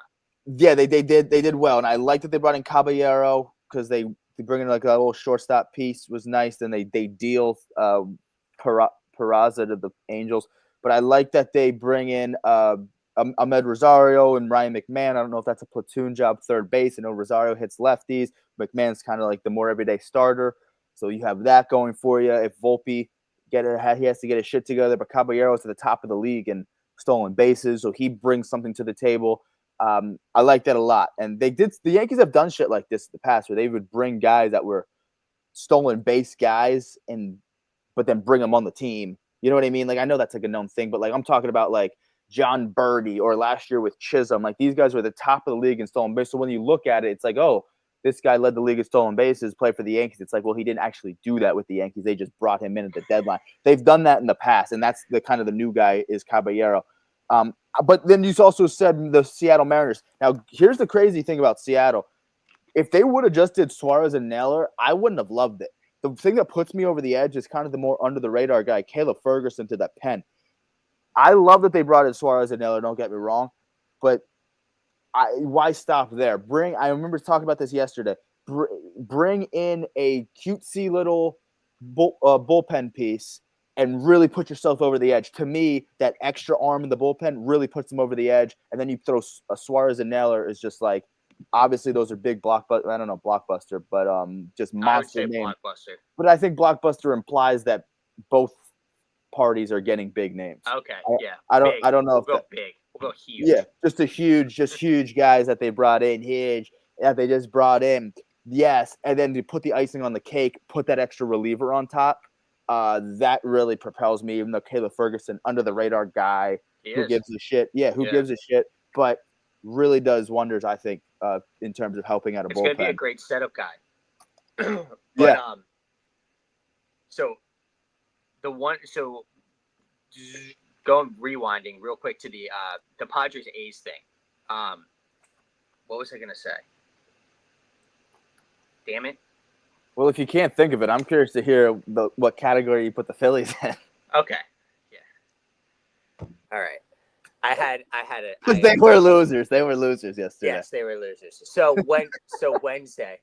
Yeah, they did well. And I like that they brought in Caballero because they bring in like a little shortstop piece was nice. Then they deal Peraza to the Angels. But I like that they bring in Ahmed Rosario and Ryan McMahon. I don't know if that's a platoon job, third base. I know Rosario hits lefties. McMahon's kind of like the more everyday starter. So you have that going for you. If Volpe he has to get his shit together, but Caballero's at the top of the league in stolen bases, so he brings something to the table. I like that a lot. And the Yankees have done shit like this in the past where they would bring guys that were stolen base guys but then bring them on the team. You know what I mean? Like, I know that's like a known thing, but like I'm talking about like John Birdie or last year with Chisholm. Like these guys were the top of the league in stolen bases. So when you look at it, it's like, oh, this guy led the league in stolen bases, played for the Yankees. It's like, well, he didn't actually do that with the Yankees. They just brought him in at the deadline. They've done that in the past, and that's the kind of the new guy is Caballero. But then you also said the Seattle Mariners. Now, here's the crazy thing about Seattle. If they would have just did Suarez and Naylor, I wouldn't have loved it. The thing that puts me over the edge is kind of the more under-the-radar guy, Caleb Ferguson, to that pen. I love that they brought in Suarez and Naylor, don't get me wrong, but why stop there? I remember talking about this yesterday. Bring in a cutesy little bullpen piece and really put yourself over the edge. To me, that extra arm in the bullpen really puts them over the edge. And then you throw a Suarez and Naylor is just like, obviously those are big blockbuster. I don't know blockbuster, but just monster name. Blockbuster. But I think blockbuster implies that both parties are getting big names. Okay, yeah. I don't know we'll if go big. We'll go huge. Yeah, just huge guys that they brought in, huge that they just brought in. Yes, and then to put the icing on the cake, put that extra reliever on top. That really propels me. Even though Caleb Ferguson, under the radar guy, gives a shit? Yeah, who gives a shit? But really does wonders, I think, in terms of helping out a bullpen. It's going to be a great setup guy. But, so going rewinding real quick to the Padres A's thing. What was I going to say? Damn it. Well, if you can't think of it, I'm curious to hear what category you put the Phillies in. Okay. Yeah. All right. I had it. Because they were losers. They were losers yesterday. Yes, they were losers. So Wednesday,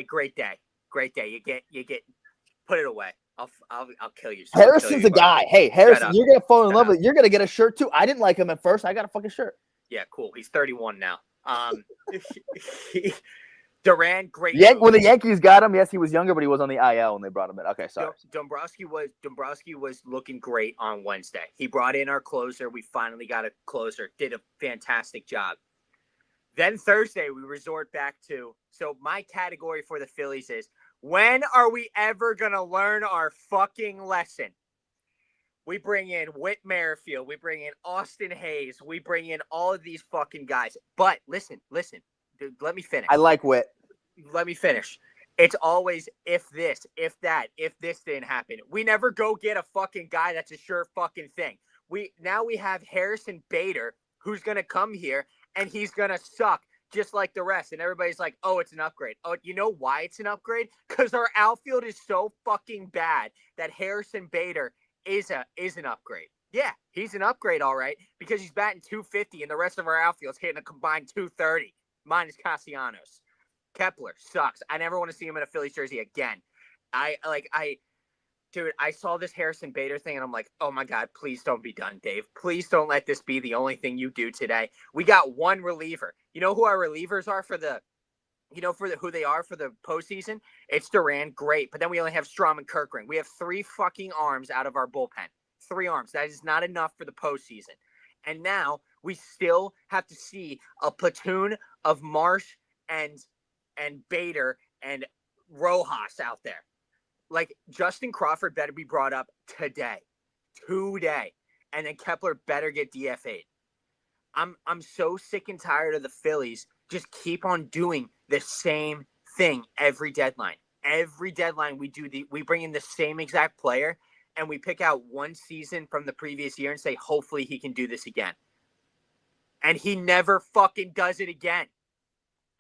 great day. Great day. You get put it away. I'll kill you. Harrison's a guy. Hey, Harrison, you're gonna fall in love with. You're gonna get a shirt too. I didn't like him at first. I got a fucking shirt. Yeah, cool. He's 31 now. Duran, great. When the Yankees got him, yes, he was younger, but he was on the IL when they brought him in. Okay, sorry. Dombrowski was looking great on Wednesday. He brought in our closer. We finally got a closer. Did a fantastic job. Then Thursday, we resort back to. So my category for the Phillies is, when are we ever gonna learn our fucking lesson? We bring in Whit Merrifield. We bring in Austin Hayes. We bring in all of these fucking guys. But listen. Dude, let me finish. I like Whit. Let me finish. It's always if this, if that, if this didn't happen. We never go get a fucking guy that's a sure fucking thing. We have Harrison Bader, who's gonna come here and he's gonna suck just like the rest. And everybody's like, oh, it's an upgrade. Oh, you know why it's an upgrade? Because our outfield is so fucking bad that Harrison Bader is an upgrade. Yeah, he's an upgrade, all right, because he's batting 250 and the rest of our outfield's hitting a combined 230. Minus Castellanos. Kepler sucks. I never want to see him in a Phillies jersey again. Dude, I saw this Harrison Bader thing and I'm like, oh my God, please don't be done, Dave. Please don't let this be the only thing you do today. We got one reliever. You know who our relievers are for who they are for the postseason? It's Duran, great. But then we only have Strom and Kirkring. We have 3 fucking arms out of our bullpen. 3 arms. That is not enough for the postseason. And now we still have to see a platoon of Marsh and Bader and Rojas out there. Like, Justin Crawford better be brought up today. And then Kepler better get DFA'd. I'm so sick and tired of the Phillies just keep on doing the same thing every deadline. Every deadline we bring in the same exact player and we pick out one season from the previous year and say, hopefully he can do this again. And he never fucking does it again.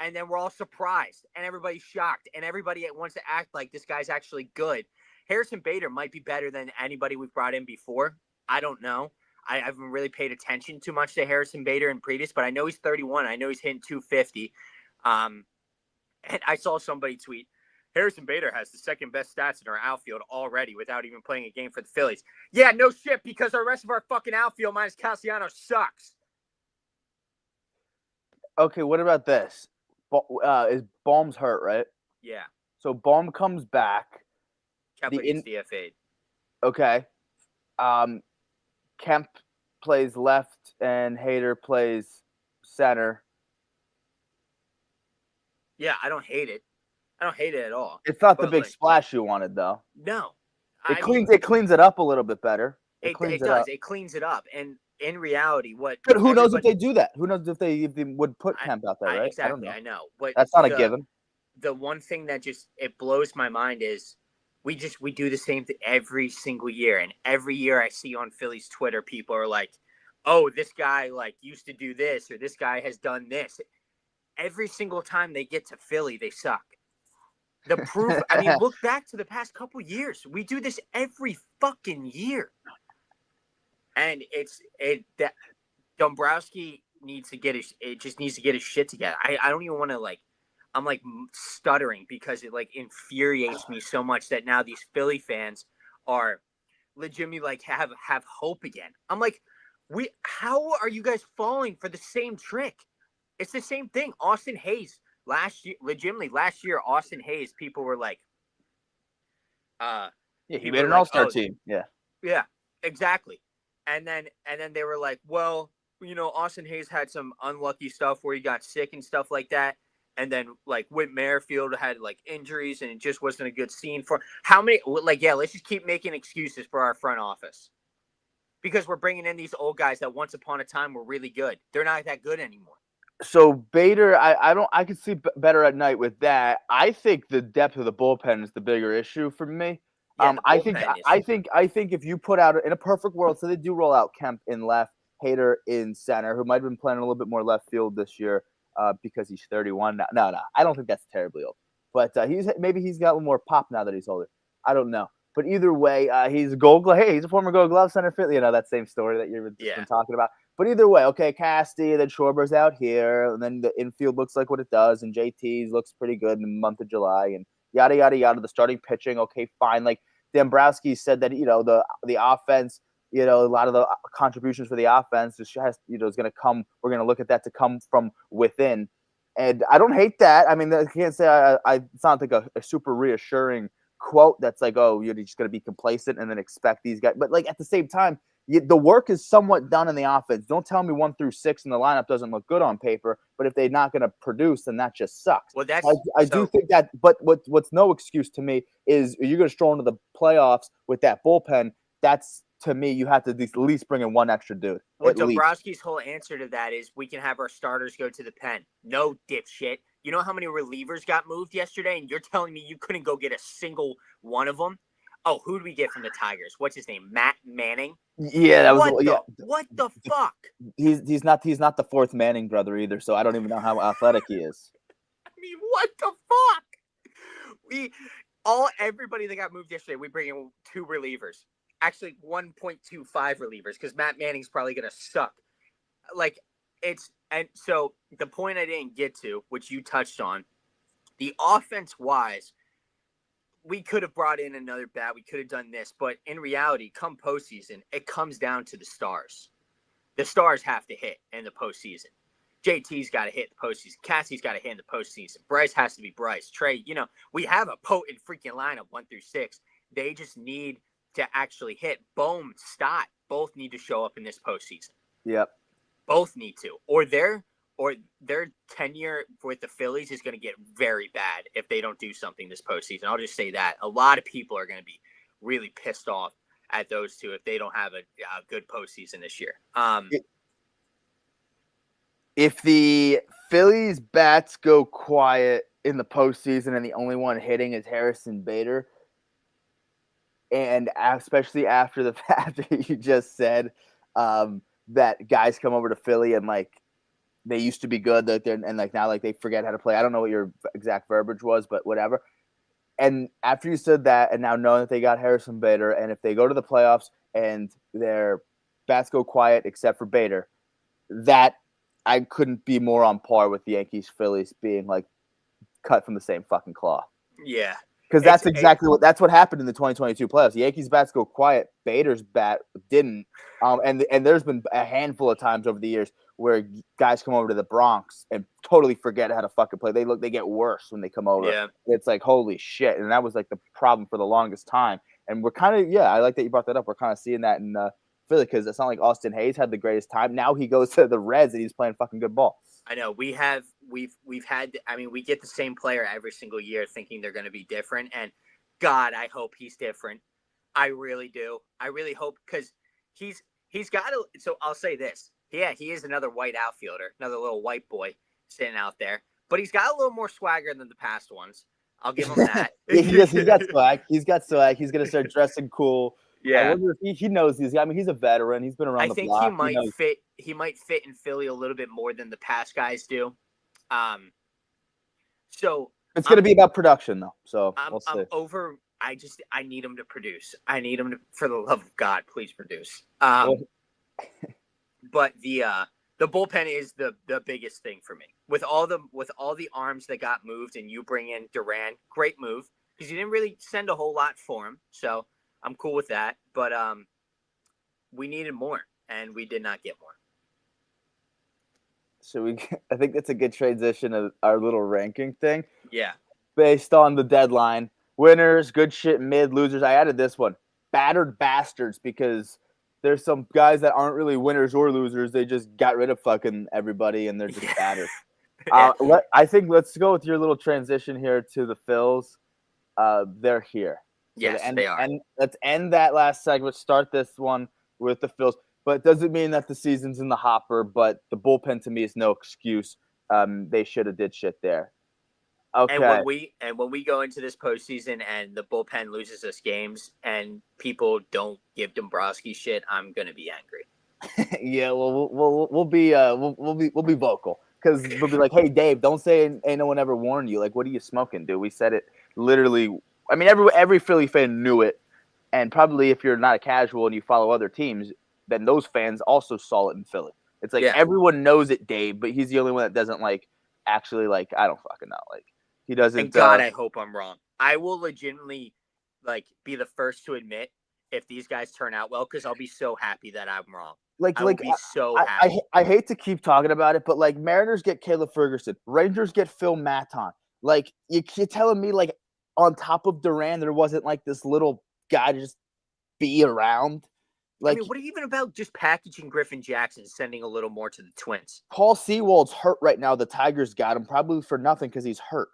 And then we're all surprised and everybody's shocked and everybody wants to act like this guy's actually good. Harrison Bader might be better than anybody we've brought in before. I don't know. I haven't really paid attention too much to Harrison Bader in previous, but I know he's 31. I know he's hitting 250. And I saw somebody tweet, Harrison Bader has the second best stats in our outfield already without even playing a game for the Phillies. Yeah, no shit, because the rest of our fucking outfield minus Castellanos sucks. Okay, what about this? Is Baum's hurt, right? Yeah. So Baum comes back. Kepler gets DFA'd. Okay. Kemp plays left and Hader plays center. Yeah, I don't hate it. I don't hate it at all. It's not the big splash you wanted, though. No. It cleans it up a little bit better. It does. It cleans it up. And in reality, But who knows if they do that? Who knows if they would put Kemp out there, right? Exactly, I know. But that's not a given. The one thing that it blows my mind is we do the same thing every single year. And every year I see on Phillies Twitter, people are like, oh, this guy used to do this, or this guy has done this. Every single time they get to Philly, they suck. The proof, I mean, look back to the past couple years. We do this every fucking year. And that Dombrowski needs to get his shit together. I don't even want to I'm stuttering because it infuriates me so much that now these Philly fans are legitimately like have hope again. I'm like, how are you guys falling for the same trick? It's the same thing. Austin Hayes last year, Austin Hayes, people were like, Yeah, he people made were an like, all-star oh, team. Yeah. yeah, exactly. And then they were like, well, Austin Hayes had some unlucky stuff where he got sick and stuff like that. And then like Whit Merrifield had like injuries and it just wasn't a good scene for how many let's just keep making excuses for our front office. Because we're bringing in these old guys that once upon a time were really good. They're not that good anymore. So Bader, I could sleep better at night with that. I think the depth of the bullpen is the bigger issue for me. Yeah, the I think bullpen is. I think if you put out in a perfect world, so they do roll out Kemp in left, Hader in center, who might have been playing a little bit more left field this year because he's 31 now. No, I don't think that's terribly old, but maybe he's got a little more pop now that he's older. I don't know, but either way, he's a Gold Glove. Hey, he's a former Gold Glove center field. That same story that you've been talking about. But either way, okay, Casty, then Schwarber's out here, and then the infield looks like what it does, and JT's looks pretty good in the month of July, and yada yada yada. The starting pitching, okay, fine. Like Dombrowski said that the offense, a lot of the contributions for the offense just has is going to come. We're going to look at that to come from within, and I don't hate that. I mean, I can't say it's not like a super reassuring quote that's like, oh, you're just going to be complacent and then expect these guys, but like at the same time. The work is somewhat done in the offense. Don't tell me 1 through 6 in the lineup doesn't look good on paper, but if they're not going to produce, then that just sucks. Well, I do think that. But what's no excuse to me is you're going to stroll into the playoffs with that bullpen. That's to me, you have to at least bring in one extra dude. Well, Dombrowski's whole answer to that is we can have our starters go to the pen. No, dipshit. You know how many relievers got moved yesterday, and you're telling me you couldn't go get a single one of them? Oh, who did we get from the Tigers? What's his name? Matt Manning. Yeah, that was what the fuck? He's not the fourth Manning brother either, so I don't even know how athletic he is. I mean, what the fuck? Everybody that got moved yesterday, we bring in 2 relievers. Actually, 1.25 relievers because Matt Manning's probably gonna suck. And so the point I didn't get to, which you touched on, the offense wise. We could have brought in another bat. We could have done this. But in reality, come postseason, it comes down to the stars. The stars have to hit in the postseason. JT's got to hit the postseason. Cassie's got to hit in the postseason. Bryce has to be Bryce. Trey, we have a potent freaking lineup 1 through 6. They just need to actually hit. Bohm, Stott, both need to show up in this postseason. Yep. Both need to. Or their tenure with the Phillies is going to get very bad if they don't do something this postseason. I'll just say that. A lot of people are going to be really pissed off at those two if they don't have a good postseason this year. If the Phillies bats go quiet in the postseason and the only one hitting is Harrison Bader, and especially after the fact that you just said that guys come over to Philly and like they used to be good, and like now like they forget how to play. I don't know what your exact verbiage was, but whatever. And after you said that, and now knowing that they got Harrison Bader, and if they go to the playoffs and their bats go quiet except for Bader, that I couldn't be more on par with the Yankees Phillies being like cut from the same fucking cloth. Yeah. Because that's exactly what happened in the 2022 playoffs. The Yankees bats go quiet. Bader's bat didn't. And there's been a handful of times over the years where guys come over to the Bronx and totally forget how to fucking play. They get worse when they come over. Yeah. It's like, holy shit. And that was like the problem for the longest time. And we're kind of, I like that you brought that up. We're kind of seeing that in Philly because it's not like Austin Hayes had the greatest time. Now he goes to the Reds and he's playing fucking good ball. I know we've had, we get the same player every single year thinking they're going to be different. And God, I hope he's different. I really do. I really hope because he's got to, so I'll say this. Yeah, he is another white outfielder, another little white boy sitting out there, but he's got a little more swagger than the past ones. I'll give him that. He's got swag. He's got swag. He's going to start dressing cool. Yeah. I wonder if he knows these guys. I mean, he's a veteran. He's been around the block. I think he might fit in Philly a little bit more than the past guys do. So it's going to be about production, though. So we'll see. I need him to produce. I need him to, for the love of God, please produce. But the bullpen is the biggest thing for me. With all the arms that got moved, and you bring in Duran, great move because you didn't really send a whole lot for him. So I'm cool with that. But we needed more, and we did not get more. So I think that's a good transition of our little ranking thing. Yeah. Based on the deadline. Winners, good shit, mid, losers. I added this one. Battered bastards, because there's some guys that aren't really winners or losers. They just got rid of fucking everybody and they're just battered. Yeah. I think let's go with your little transition here to the Phils. They're here. So Yes, they are. And let's end that last segment. Start this one with the Phils. But it doesn't mean that the season's in the hopper. But the bullpen to me is no excuse. They should have did shit there. Okay. And when we go into this postseason and the bullpen loses us games and people don't give Dombrowski shit, I'm gonna be angry. Yeah, well, we'll be vocal, because we'll be like, hey, Dave, don't say ain't no one ever warned you. Like, what are you smoking, dude? We said it literally. I mean, every Philly fan knew it, and probably if you're not a casual and you follow other teams, then those fans also saw it in Philly. It's like everyone knows it, Dave, but he's the only one that doesn't actually I don't fucking know. He doesn't. And God, I hope I'm wrong. I will legitimately be the first to admit if these guys turn out well, because I'll be so happy that I'm wrong. I will be so happy. I hate to keep talking about it, but Mariners get Caleb Ferguson, Rangers get Phil Maton. You're telling me on top of Duran there wasn't this little guy to just be around. I mean, what even about just packaging Griffin Jackson, sending a little more to the Twins? Paul Sewald's hurt right now. The Tigers got him probably for nothing because he's hurt.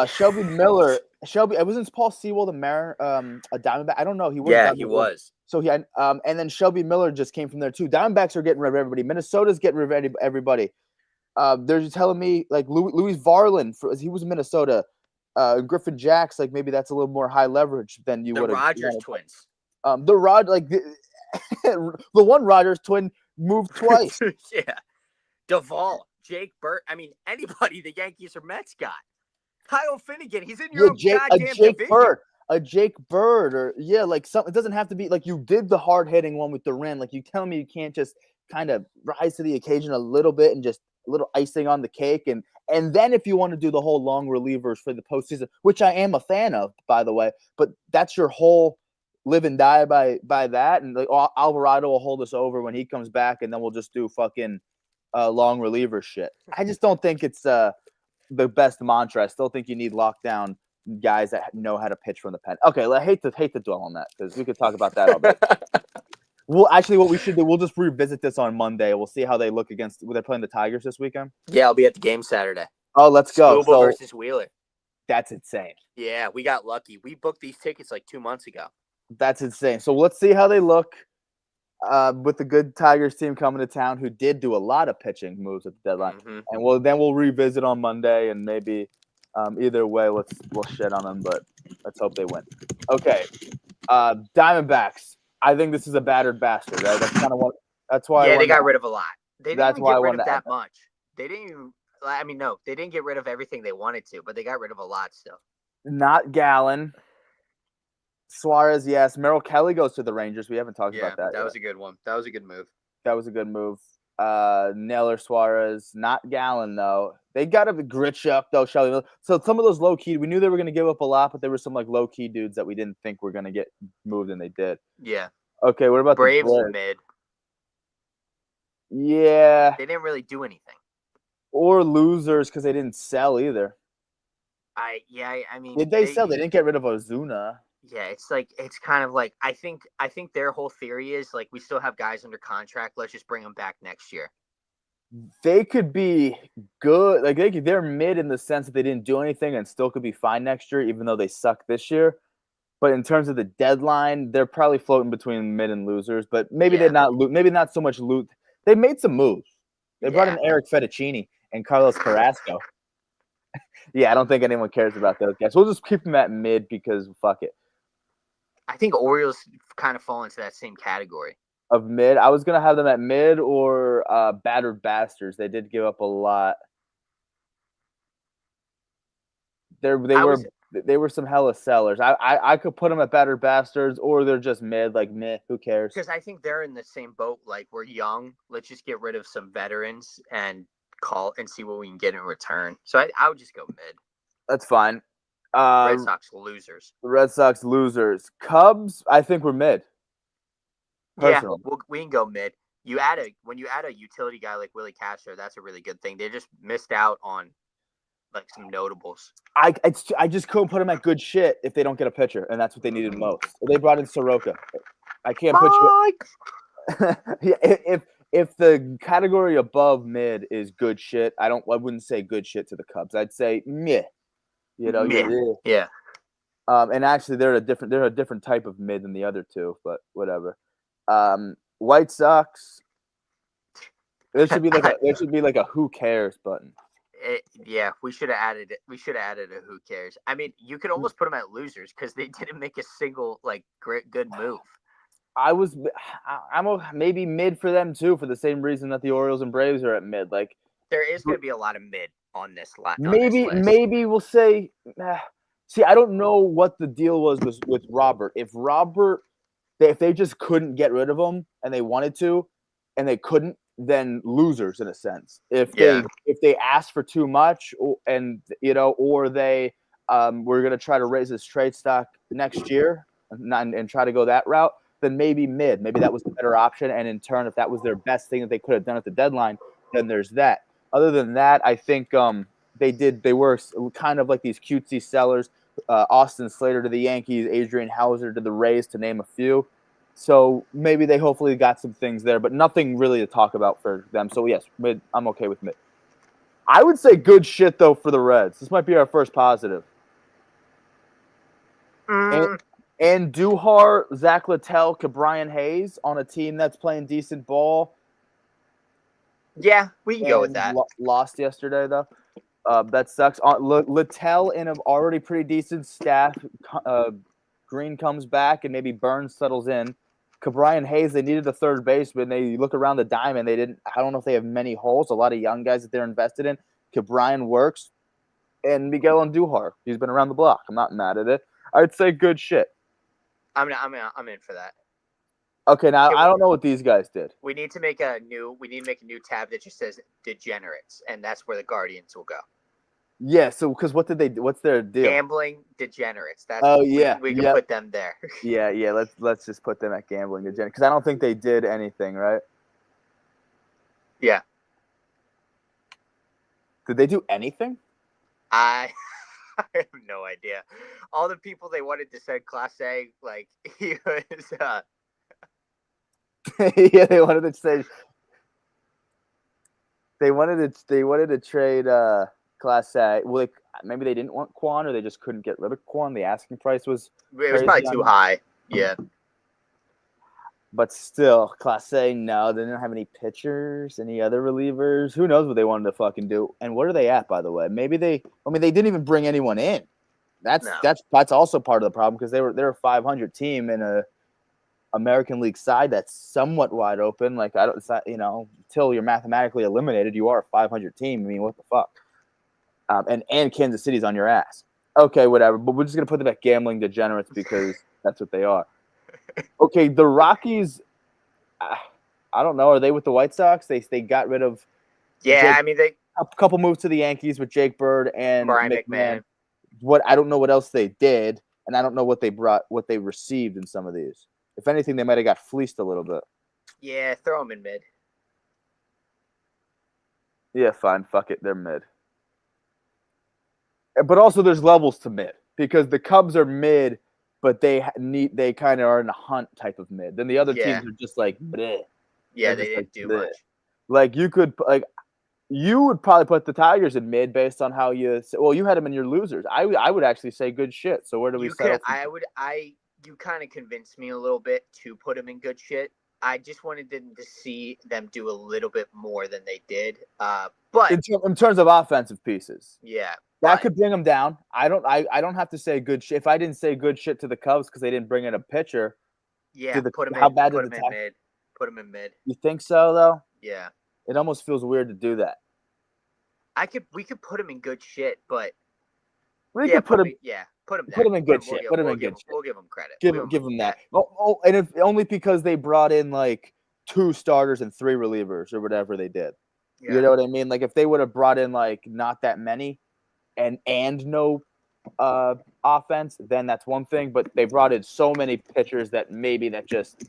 Shelby Miller. Wasn't Paul Sewald a Diamondback? I don't know. He was. Yeah, he was. So and then Shelby Miller just came from there too. Diamondbacks are getting rid of everybody. Minnesota's getting rid of everybody. They're just telling me Louis Varland, he was in Minnesota. Griffin Jacks, maybe that's a little more high leverage than you would have. The Rogers twins. The one Rogers twin moved twice. Yeah. Duvall, Jake Bird. I mean, anybody the Yankees or Mets got. Kyle Finnegan, he's in your goddamn division. A Jake Bird, or something. It doesn't have to be you did the hard hitting one with Duran. You tell me you can't just kind of rise to the occasion a little bit and just a little icing on the cake, and then if you want to do the whole long relievers for the postseason, which I am a fan of, by the way, but that's your whole live and die by that, and Alvarado will hold us over when he comes back, and then we'll just do fucking long reliever shit. I just don't think it's the best mantra. I still think you need lockdown guys that know how to pitch from the pen. Okay, I hate to dwell on that because we could talk about that all day. Well, actually, what we should do, we'll just revisit this on Monday. We'll see how they look against. They're playing the Tigers this weekend. Yeah, I'll be at the game Saturday. Oh, let's go. Scoble versus Wheeler. That's insane. Yeah, we got lucky. We booked these tickets 2 months ago. That's insane. So let's see how they look with the good Tigers team coming to town, who did do a lot of pitching moves at the deadline. Mm-hmm. And we'll revisit on Monday, and maybe either way, we'll shit on them, but let's hope they win. Okay, Diamondbacks. I think this is a battered bastard, right? That's kind of what. That's why. Yeah, they got rid of a lot. They didn't even get rid of that much. They didn't even. I mean, no, they didn't get rid of everything they wanted to, but they got rid of a lot still. Not Gallen. Suarez, yes. Merrill Kelly goes to the Rangers. We haven't talked about that. That was a good one. That was a good move. Naylor, Suarez, not Gallen though. They got a Grichuk though, Shelby Miller. So some of those low key, we knew they were going to give up a lot, but there were some low key dudes that we didn't think were going to get moved, and they did. Yeah. Okay, what about Braves mid? Yeah. They didn't really do anything. Or losers because they didn't sell either. I mean, did they sell? They didn't get rid of Ozuna. Yeah, it's kind of I think their whole theory is we still have guys under contract. Let's just bring them back next year. They could be good. They're mid in the sense that they didn't do anything and still could be fine next year, even though they suck this year. But in terms of the deadline, they're probably floating between mid and losers. But maybe they're not. Maybe not so much loot. They made some moves. They brought in Eric Fettuccini and Carlos Carrasco. Yeah, I don't think anyone cares about those guys. We'll just keep them at mid because fuck it. I think Orioles kind of fall into that same category. Of mid? I was going to have them at mid or battered bastards. They did give up a lot. They were some hella sellers. I could put them at battered bastards, or they're just mid, meh, who cares? Because I think they're in the same boat. We're young. Let's just get rid of some veterans and call and see what we can get in return. So I would just go mid. That's fine. Red Sox losers. Red Sox losers. Cubs, I think we're mid. Personally. Yeah, we can go mid. When you add a utility guy like Willie Castro, that's a really good thing. They just missed out on like some notables. I just couldn't put them at good shit if they don't get a pitcher, and that's what they needed most. They brought in Soroka. I can't put you. If the category above mid is good shit, I wouldn't say good shit to the Cubs. I'd say meh. You know, yeah. And actually, they're a different type of mid than the other two, but whatever. White Sox. There should be like a who cares button. We should have added it. We should have added a who cares. I mean, you could almost put them at losers because they didn't make a single like good move. I'm maybe mid for them too, for the same reason that the Orioles and Braves are at mid. Like there is going to be a lot of mid on this list. Maybe we'll say. See, I don't know what the deal was with Robert. If they just couldn't get rid of him and they wanted to, and they couldn't, then losers in a sense. If they asked for too much, and or they were going to try to raise his trade stock next year and try to go that route, then maybe mid. Maybe that was the better option. And in turn, if that was their best thing that they could have done at the deadline, then there's that. Other than that, I think they were kind of like these cutesy sellers. Austin Slater to the Yankees, Adrian Hauser to the Rays, to name a few. So maybe they hopefully got some things there, but nothing really to talk about for them. So yes, mid. I'm okay with mid. I would say good shit though for the Reds. This might be our first positive. And Duhar, Zach Littell, Brian Hayes on a team that's playing decent ball. Yeah, we can go with that. Lost yesterday though. That sucks. Littell in an already pretty decent staff. Green comes back and maybe Burns settles in. Brian Hayes, they needed a third baseman. They look around the diamond. They didn't. I don't know if they have many holes. A lot of young guys that they're invested in. Brian works, and Miguel Andujar. He's been around the block. I'm not mad at it. I'd say good shit. I'm in for that. Okay, now I don't know what these guys did. We need to make a new tab that just says degenerates, and that's where the Guardians will go. Yeah, so because what's their deal? Gambling degenerates. We can put them there. Yeah. Let's just put them at gambling degenerates because I don't think they did anything, right? Yeah. Did they do anything? I have no idea. All the people they wanted to send Class A, like he was. Yeah, they wanted to say. They wanted to trade. Class A. Well, maybe they didn't want Quan, or they just couldn't get rid of Quan. The asking price was probably too high. Yeah, but still, Class A. No, they didn't have any pitchers, any other relievers. Who knows what they wanted to fucking do? And where are they at, by the way? Maybe they didn't even bring anyone in. That's also part of the problem because they're a 500 team in a American League side that's somewhat wide open. Like until you're mathematically eliminated, you are a 500 team. I mean, what the fuck? And Kansas City's on your ass. Okay, whatever. But we're just going to put them at gambling degenerates because that's what they are. Okay, the Rockies, I don't know. Are they with the White Sox? They got rid of a couple moves to the Yankees with Jake Bird and Brian McMahon. I don't know what else they did, and I don't know what they received in some of these. If anything, they might have got fleeced a little bit. Yeah, throw them in mid. Yeah, fine. Fuck it. They're mid. But also there's levels to mid because the Cubs are mid, but they kind of are in a hunt type of mid. Then the other teams are just like bleh. Yeah, they didn't do much. Like you would probably put the Tigers in mid based on how you had them in your losers. I would actually say good shit. So where do we settle? You kind of convinced me a little bit to put them in good shit. I just wanted them to see them do a little bit more than they did. But in terms of offensive pieces, yeah. That could bring them down. I don't have to say good shit. If I didn't say good shit to the Cubs because they didn't bring in a pitcher. Yeah, put them in mid. You think so though? Yeah. It almost feels weird to do that. We could put them in good shit, but put them in good shit. We'll give them credit. Give them that. And if only because they brought in like 2 starters and 3 relievers or whatever they did. Yeah. You know what I mean? Like if they would have brought in like not that many. And no offense, then that's one thing. But they brought in so many pitchers that maybe that just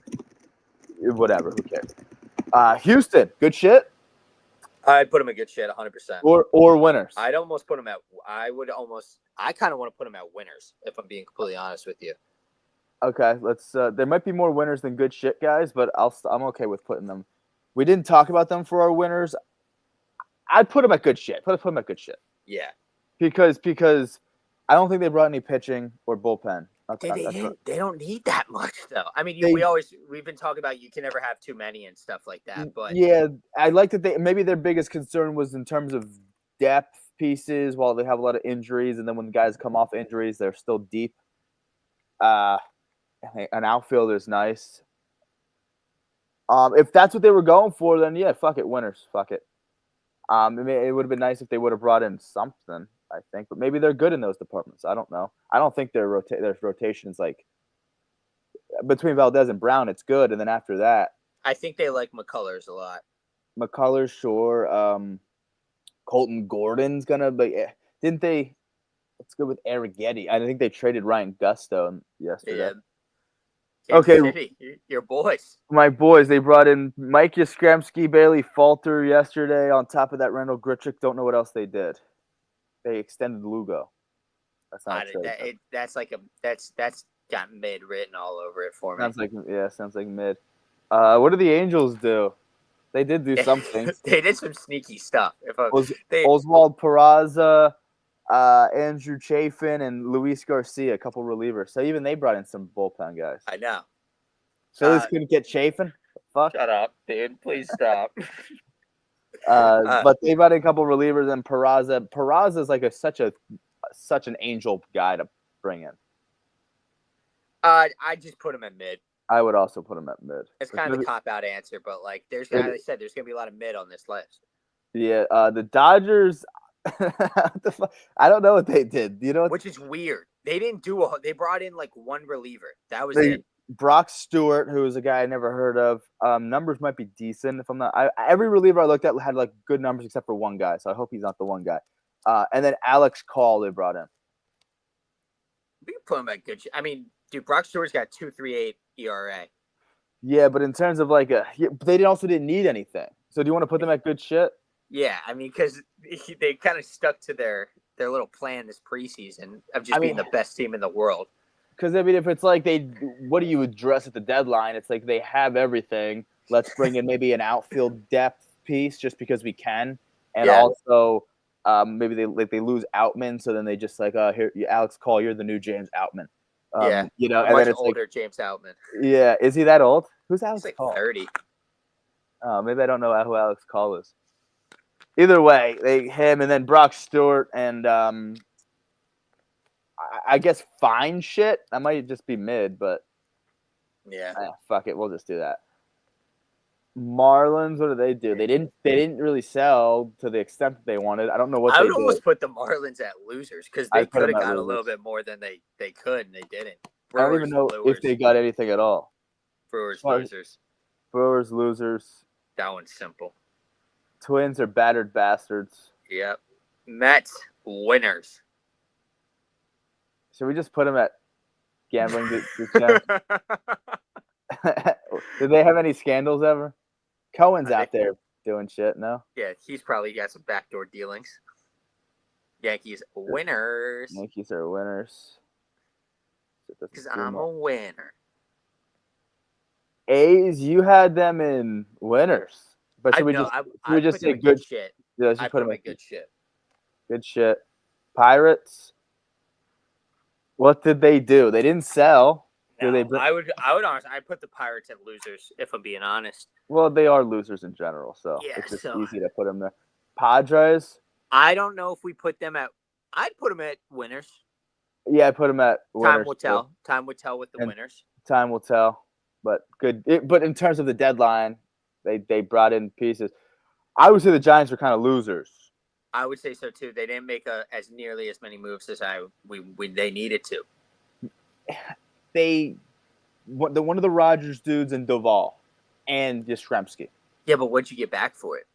whatever. Who cares? Houston, good shit I'd put them at good shit, 100%. or winners. I'd almost put them at. I kind of want to put them at winners, if I'm being completely honest with you. Okay, let's. There might be more winners than good shit guys, but I'm okay with putting them. We didn't talk about them for our winners. I'd put them at good shit. Put them at good shit. Yeah. Because I don't think they brought any pitching or bullpen. They don't need that much though. I mean, we've been talking about you can never have too many and stuff like that. But yeah, I like that maybe their biggest concern was in terms of depth pieces. While they have a lot of injuries, and then when the guys come off injuries, they're still deep. An outfielder is nice. If that's what they were going for, then yeah, fuck it, winners, fuck it. It would have been nice if they would have brought in something, I think, but maybe they're good in those departments. I don't know. I don't think their rotations like between Valdez and Brown, it's good, and then after that, I think they like McCullers a lot. McCullers, sure. Colton Gordon's gonna, but didn't they? What's good with Arrighetti? I think they traded Ryan Gusto yesterday. Yeah. Okay, City, your boys. My boys. They brought in Mike Yastrzemski, Bailey Falter yesterday. On top of that, Randall Grichuk. Don't know what else they did. They extended Lugo. That's not true. That's got mid written all over it for me. Sounds like mid. What did the Angels do? They did do something. They did some sneaky stuff. Oswald Peraza, Andrew Chafin, and Luis Garcia, a couple relievers. So even they brought in some bullpen guys. I know. Phillies couldn't get Chafin? Fuck. Shut up, dude. Please stop. But they brought in a couple relievers, and Peraza. Peraza is like such an angel guy to bring in. I just put him at mid. I would also put him at mid. It's kind of the cop-out answer, but like, as I said, there's gonna be a lot of mid on this list. Yeah, the Dodgers. I don't know what they did. You know, which is weird. They didn't do they brought in like one reliever. That was it. Brock Stewart, who is a guy I never heard of. Numbers might be decent if I'm not. Every reliever I looked at had like good numbers except for one guy, so I hope he's not the one guy. And then Alex Call they brought in. We can put him at good. I mean, dude, Brock Stewart's got 2.38 ERA. Yeah, but in terms of like they also didn't need anything. So do you want to put them at good shit? Yeah, I mean, because they kind of stuck to their little plan this preseason of just being the best team in the world. Because I mean, if it's like what do you address at the deadline? It's like they have everything. Let's bring in maybe an outfield depth piece just because we can, and also maybe they lose Outman, so then they just like here, Alex Call, you're the new James Outman. You know, and then it's older James Outman. Yeah, is he that old? Who's Alex Call? 30. Oh, maybe I don't know who Alex Call is. Either way, him and then Brock Stewart and I guess fine shit. That might just be mid, but fuck it, we'll just do that. Marlins, what did they do? They didn't really sell to the extent that they wanted. I don't know what I they would did. almost put the Marlins at losers because they could have got a little bit more than they could, and they didn't. I don't even know if they got anything at all. Brewers losers. Brewers losers. That one's simple. Twins are battered bastards. Yep. Mets winners. Should we just put them at gambling? Did they have any scandals ever? Cohen's out there doing shit, no? Yeah, he's probably got some backdoor dealings. Yankees winners. Yankees are winners. Because I'm a winner. A's, you had them in winners. But should we just say good shit? Yeah, let's just put them at good shit. Good shit. Pirates. What did they do? They didn't sell. No, I would honestly, I'd put the Pirates at losers if I'm being honest. Well, they are losers in general, so it's just easy to put them there. Padres. I don't know if we put them at. I'd put them at winners. Yeah, I put them at winners. Time will tell. Time will tell with the winners. Time will tell. But good. But in terms of the deadline, they brought in pieces. I would say the Giants were kind of losers. I would say so too. They didn't make as nearly as many moves as they needed to. One of the Rogers dudes and Doval and Yastrzemski. Yeah, but what'd you get back for it?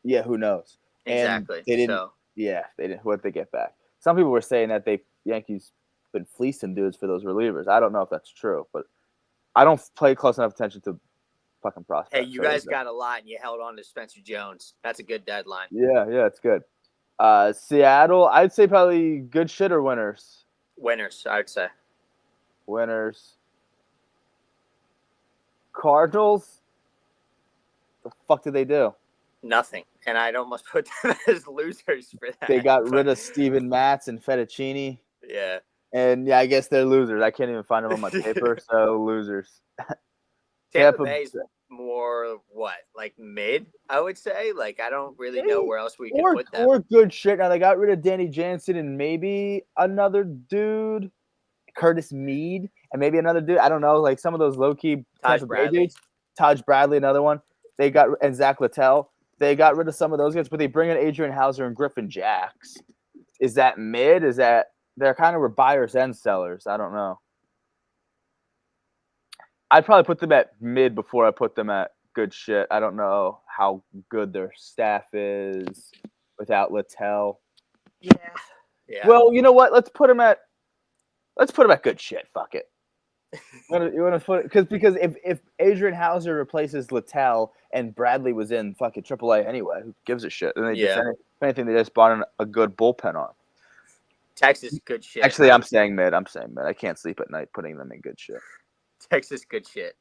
Yeah, who knows? Exactly. And they didn't. Yeah, they didn't. What'd they get back? some people were saying that Yankees been fleecing dudes for those relievers. I don't know if that's true, but I don't pay close enough attention to fucking prospects. Hey, you guys got a lot, and you held on to Spencer Jones. That's a good deadline. Yeah, it's good. Seattle, I'd say probably good shit or winners. Winners, I would say. Winners. Cardinals. The fuck did they do? Nothing, and I'd almost put them as losers for that. They got rid of Steven Matz and Fettuccine. Yeah. And yeah, I guess they're losers. I can't even find them on my paper, so losers. Tampa Bay's more what, like mid? I would say. Like I don't really know where else we can put them. Or good shit. Now they got rid of Danny Jansen and maybe another dude, Curtis Mead, and maybe another dude. I don't know. Like some of those low key Taj Bradley. dudes. Taj Bradley, another one. They got and Zach Littell. They got rid of some of those guys, but they bring in Adrian Hauser and Griffin Jacks. Is that mid? Is that they're kind of were buyers and sellers? I don't know. I'd probably put them at mid before I put them at good shit. I don't know how good their staff is without Littell. Yeah. Well, you know what? Let's put them at good shit. Fuck it. You want to put it because if Adrian Hauser replaces Littell and Bradley was in fucking AAA anyway, who gives a shit? And if anything, they just brought in a good bullpen on. Texas, good shit. Actually, I'm saying mid. I can't sleep at night putting them in good shit. Texas, good shit.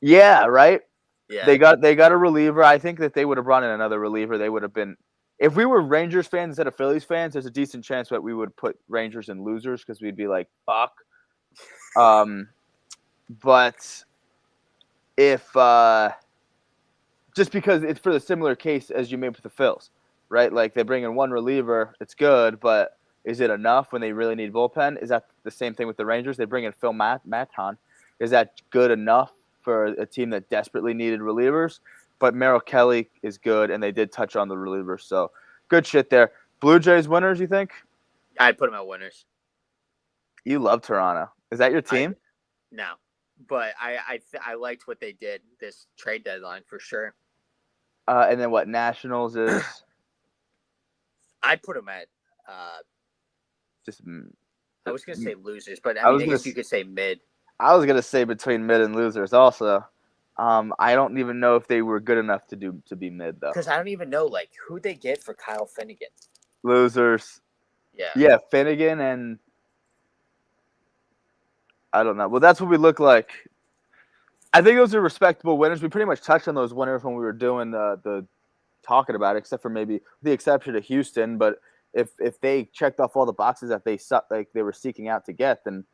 Yeah, right. Yeah, they got a reliever. I think that they would have brought in another reliever. They would have been. If we were Rangers fans instead of Phillies fans, there's a decent chance that we would put Rangers in losers because we'd be like, fuck. But if just because it's for the similar case as you made with the Phils, right? Like they bring in one reliever, it's good, but is it enough when they really need bullpen? Is that the same thing with the Rangers? They bring in Phil Maton. Is that good enough for a team that desperately needed relievers? But Merrill Kelly is good, and they did touch on the relievers, so good shit there. Blue Jays winners, you think? I'd put them at winners. You love Toronto. Is that your team? No, but I liked what they did this trade deadline for sure. And then what Nationals is? I'd put them at just. I was gonna say losers, but I guess you could say mid. I was gonna say between mid and losers also. I don't even know if they were good enough to be mid though. Because I don't even know like who they get for Kyle Finnegan. Losers. Yeah, Finnegan and I don't know. Well, that's what we look like. I think those are respectable winners. We pretty much touched on those winners when we were doing the talking about it, except for maybe the exception of Houston. But if they checked off all the boxes that they were seeking out to get, then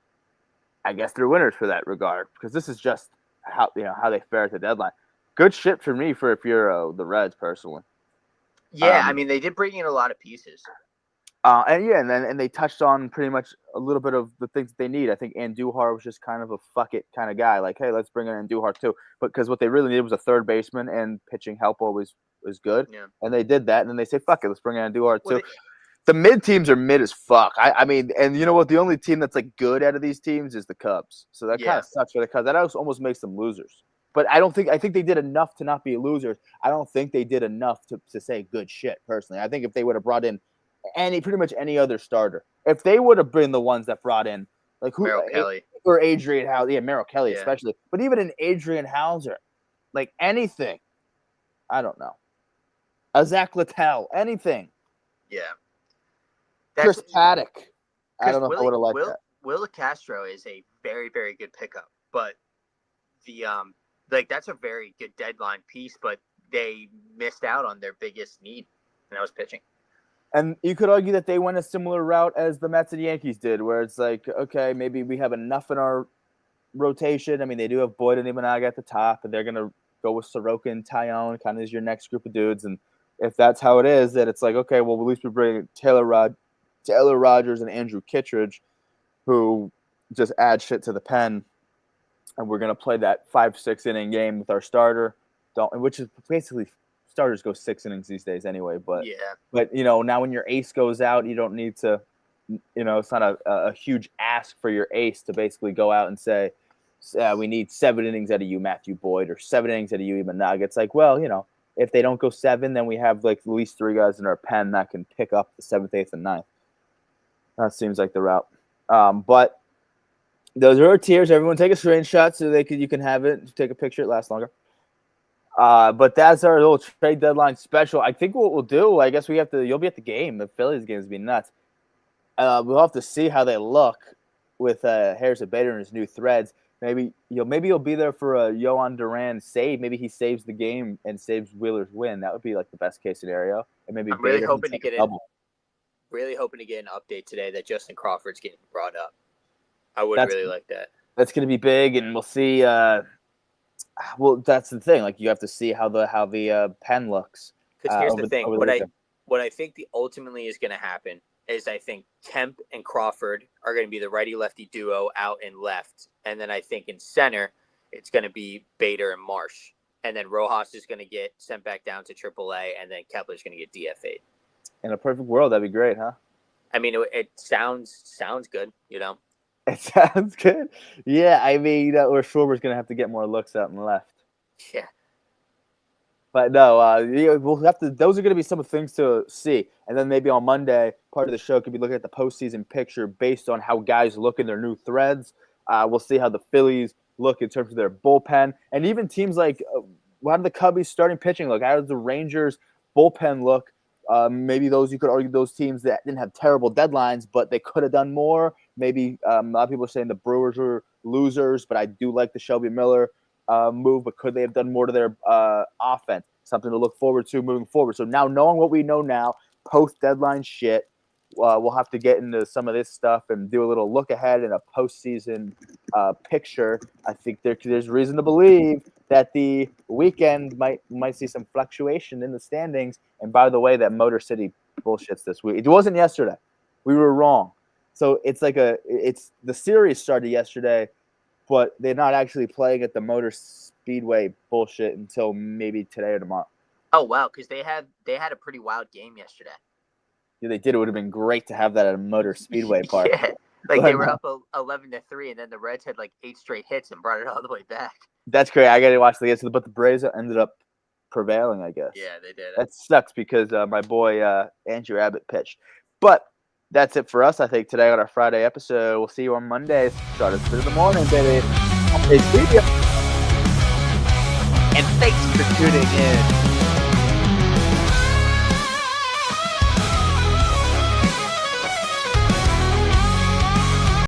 I guess they're winners for that regard. Because this is just how they fare at the deadline. Good shit for me for if you're the Reds personally. Yeah, they did bring in a lot of pieces. And they touched on pretty much a little bit of the things that they need. I think Andujar was just kind of a fuck it kind of guy. Like, hey, let's bring in Andujar too. But because what they really needed was a third baseman and pitching help always was good. Yeah. And they did that. And then they say, fuck it, let's bring in Andujar too. The mid teams are mid as fuck. I mean, and you know what? The only team that's like good out of these teams is the Cubs. So that kind of sucks for the Cubs. That almost makes them losers. But I think they did enough to not be losers. I don't think they did enough to say good shit, personally. I think if they would have brought in pretty much any other starter, if they would have been the ones that brought in like who Merrill Kelly or Adrian Hauser, Merrill Kelly especially, but even an Adrian Hauser, like anything, I don't know, a Zach Littell, anything, Chris Paddock, I don't know if I would have liked that. Willa Castro is a very, very good pickup, but the that's a very good deadline piece, but they missed out on their biggest need, and that was pitching. And you could argue that they went a similar route as the Mets and Yankees did, where it's like, okay, maybe we have enough in our rotation. I mean, they do have Boyd and Imanaga at the top, and they're going to go with Soroka and Taillon kind of as your next group of dudes. And if that's how it is, then it's like, okay, well, at least we bring Taylor Rogers and Andrew Kittredge, who just add shit to the pen. And we're going to play that 5-6 inning game with our starter, which is basically – starters go 6 innings these days anyway, but now when your ace goes out, you don't need to, it's not a huge ask for your ace to basically go out and say, we need 7 innings out of you, Matthew Boyd, or 7 innings out of you, Imanaga. It's like, well, if they don't go 7, then we have like at least 3 guys in our pen that can pick up the 7th, 8th, and 9th. That seems like the route. But those are our tiers. Everyone take a screenshot so you can have it. Take a picture. It lasts longer. But that's our little trade deadline special. I think what we'll do, I guess you'll be at the game. The Phillies game is be nuts. We'll have to see how they look with Harrison Bader and his new threads. Maybe you'll be there for a Yohan Duran save. Maybe he saves the game and saves Wheeler's win. That would be like the best case scenario. And maybe I'm really Bader hoping to get double. Really hoping to get an update today that Justin Crawford's getting brought up. I would really like that. That's going to be big, and we'll see. Well, that's the thing. Like you have to see how the pen looks. Because here's the thing: what I think ultimately is going to happen is I think Kemp and Crawford are going to be the righty-lefty duo out in left, and then I think in center it's going to be Bader and Marsh, and then Rojas is going to get sent back down to AAA, and then Kepler's going to get DFA'd. In a perfect world, that'd be great, huh? I mean, it sounds good, you know. It sounds good. Yeah, I mean, or Schwarber's going to have to get more looks out and left. Yeah. But no, we'll have to. Those are going to be some of the things to see, and then maybe on Monday, part of the show could be looking at the postseason picture based on how guys look in their new threads. We'll see how the Phillies look in terms of their bullpen, and even teams like how did the Cubbies starting pitching look? How does the Rangers bullpen look? Maybe you could argue those teams that didn't have terrible deadlines, but they could have done more. Maybe a lot of people are saying the Brewers were losers, but I do like the Shelby Miller move. But could they have done more to their offense? Something to look forward to moving forward. So now knowing what we know now, post-deadline shit, we'll have to get into some of this stuff and do a little look ahead in a postseason picture. I think there's reason to believe that the weekend might see some fluctuation in the standings. And by the way, that Motor City bullshits this week. It wasn't yesterday. We were wrong. So it's like the series started yesterday, but they're not actually playing at the Motor Speedway bullshit until maybe today or tomorrow. Oh wow, because they had a pretty wild game yesterday. Yeah, they did. It would have been great to have that at a Motor Speedway park. Yeah, like they were up 11-3, and then the Reds had like 8 straight hits and brought it all the way back. That's great. I got to watch the game, but the Braves ended up prevailing, I guess. Yeah, they did. That sucks because my boy Andrew Abbott pitched. But that's it for us, I think, today on our Friday episode. We'll see you on Monday. Start us in the morning, baby. And thanks for tuning in.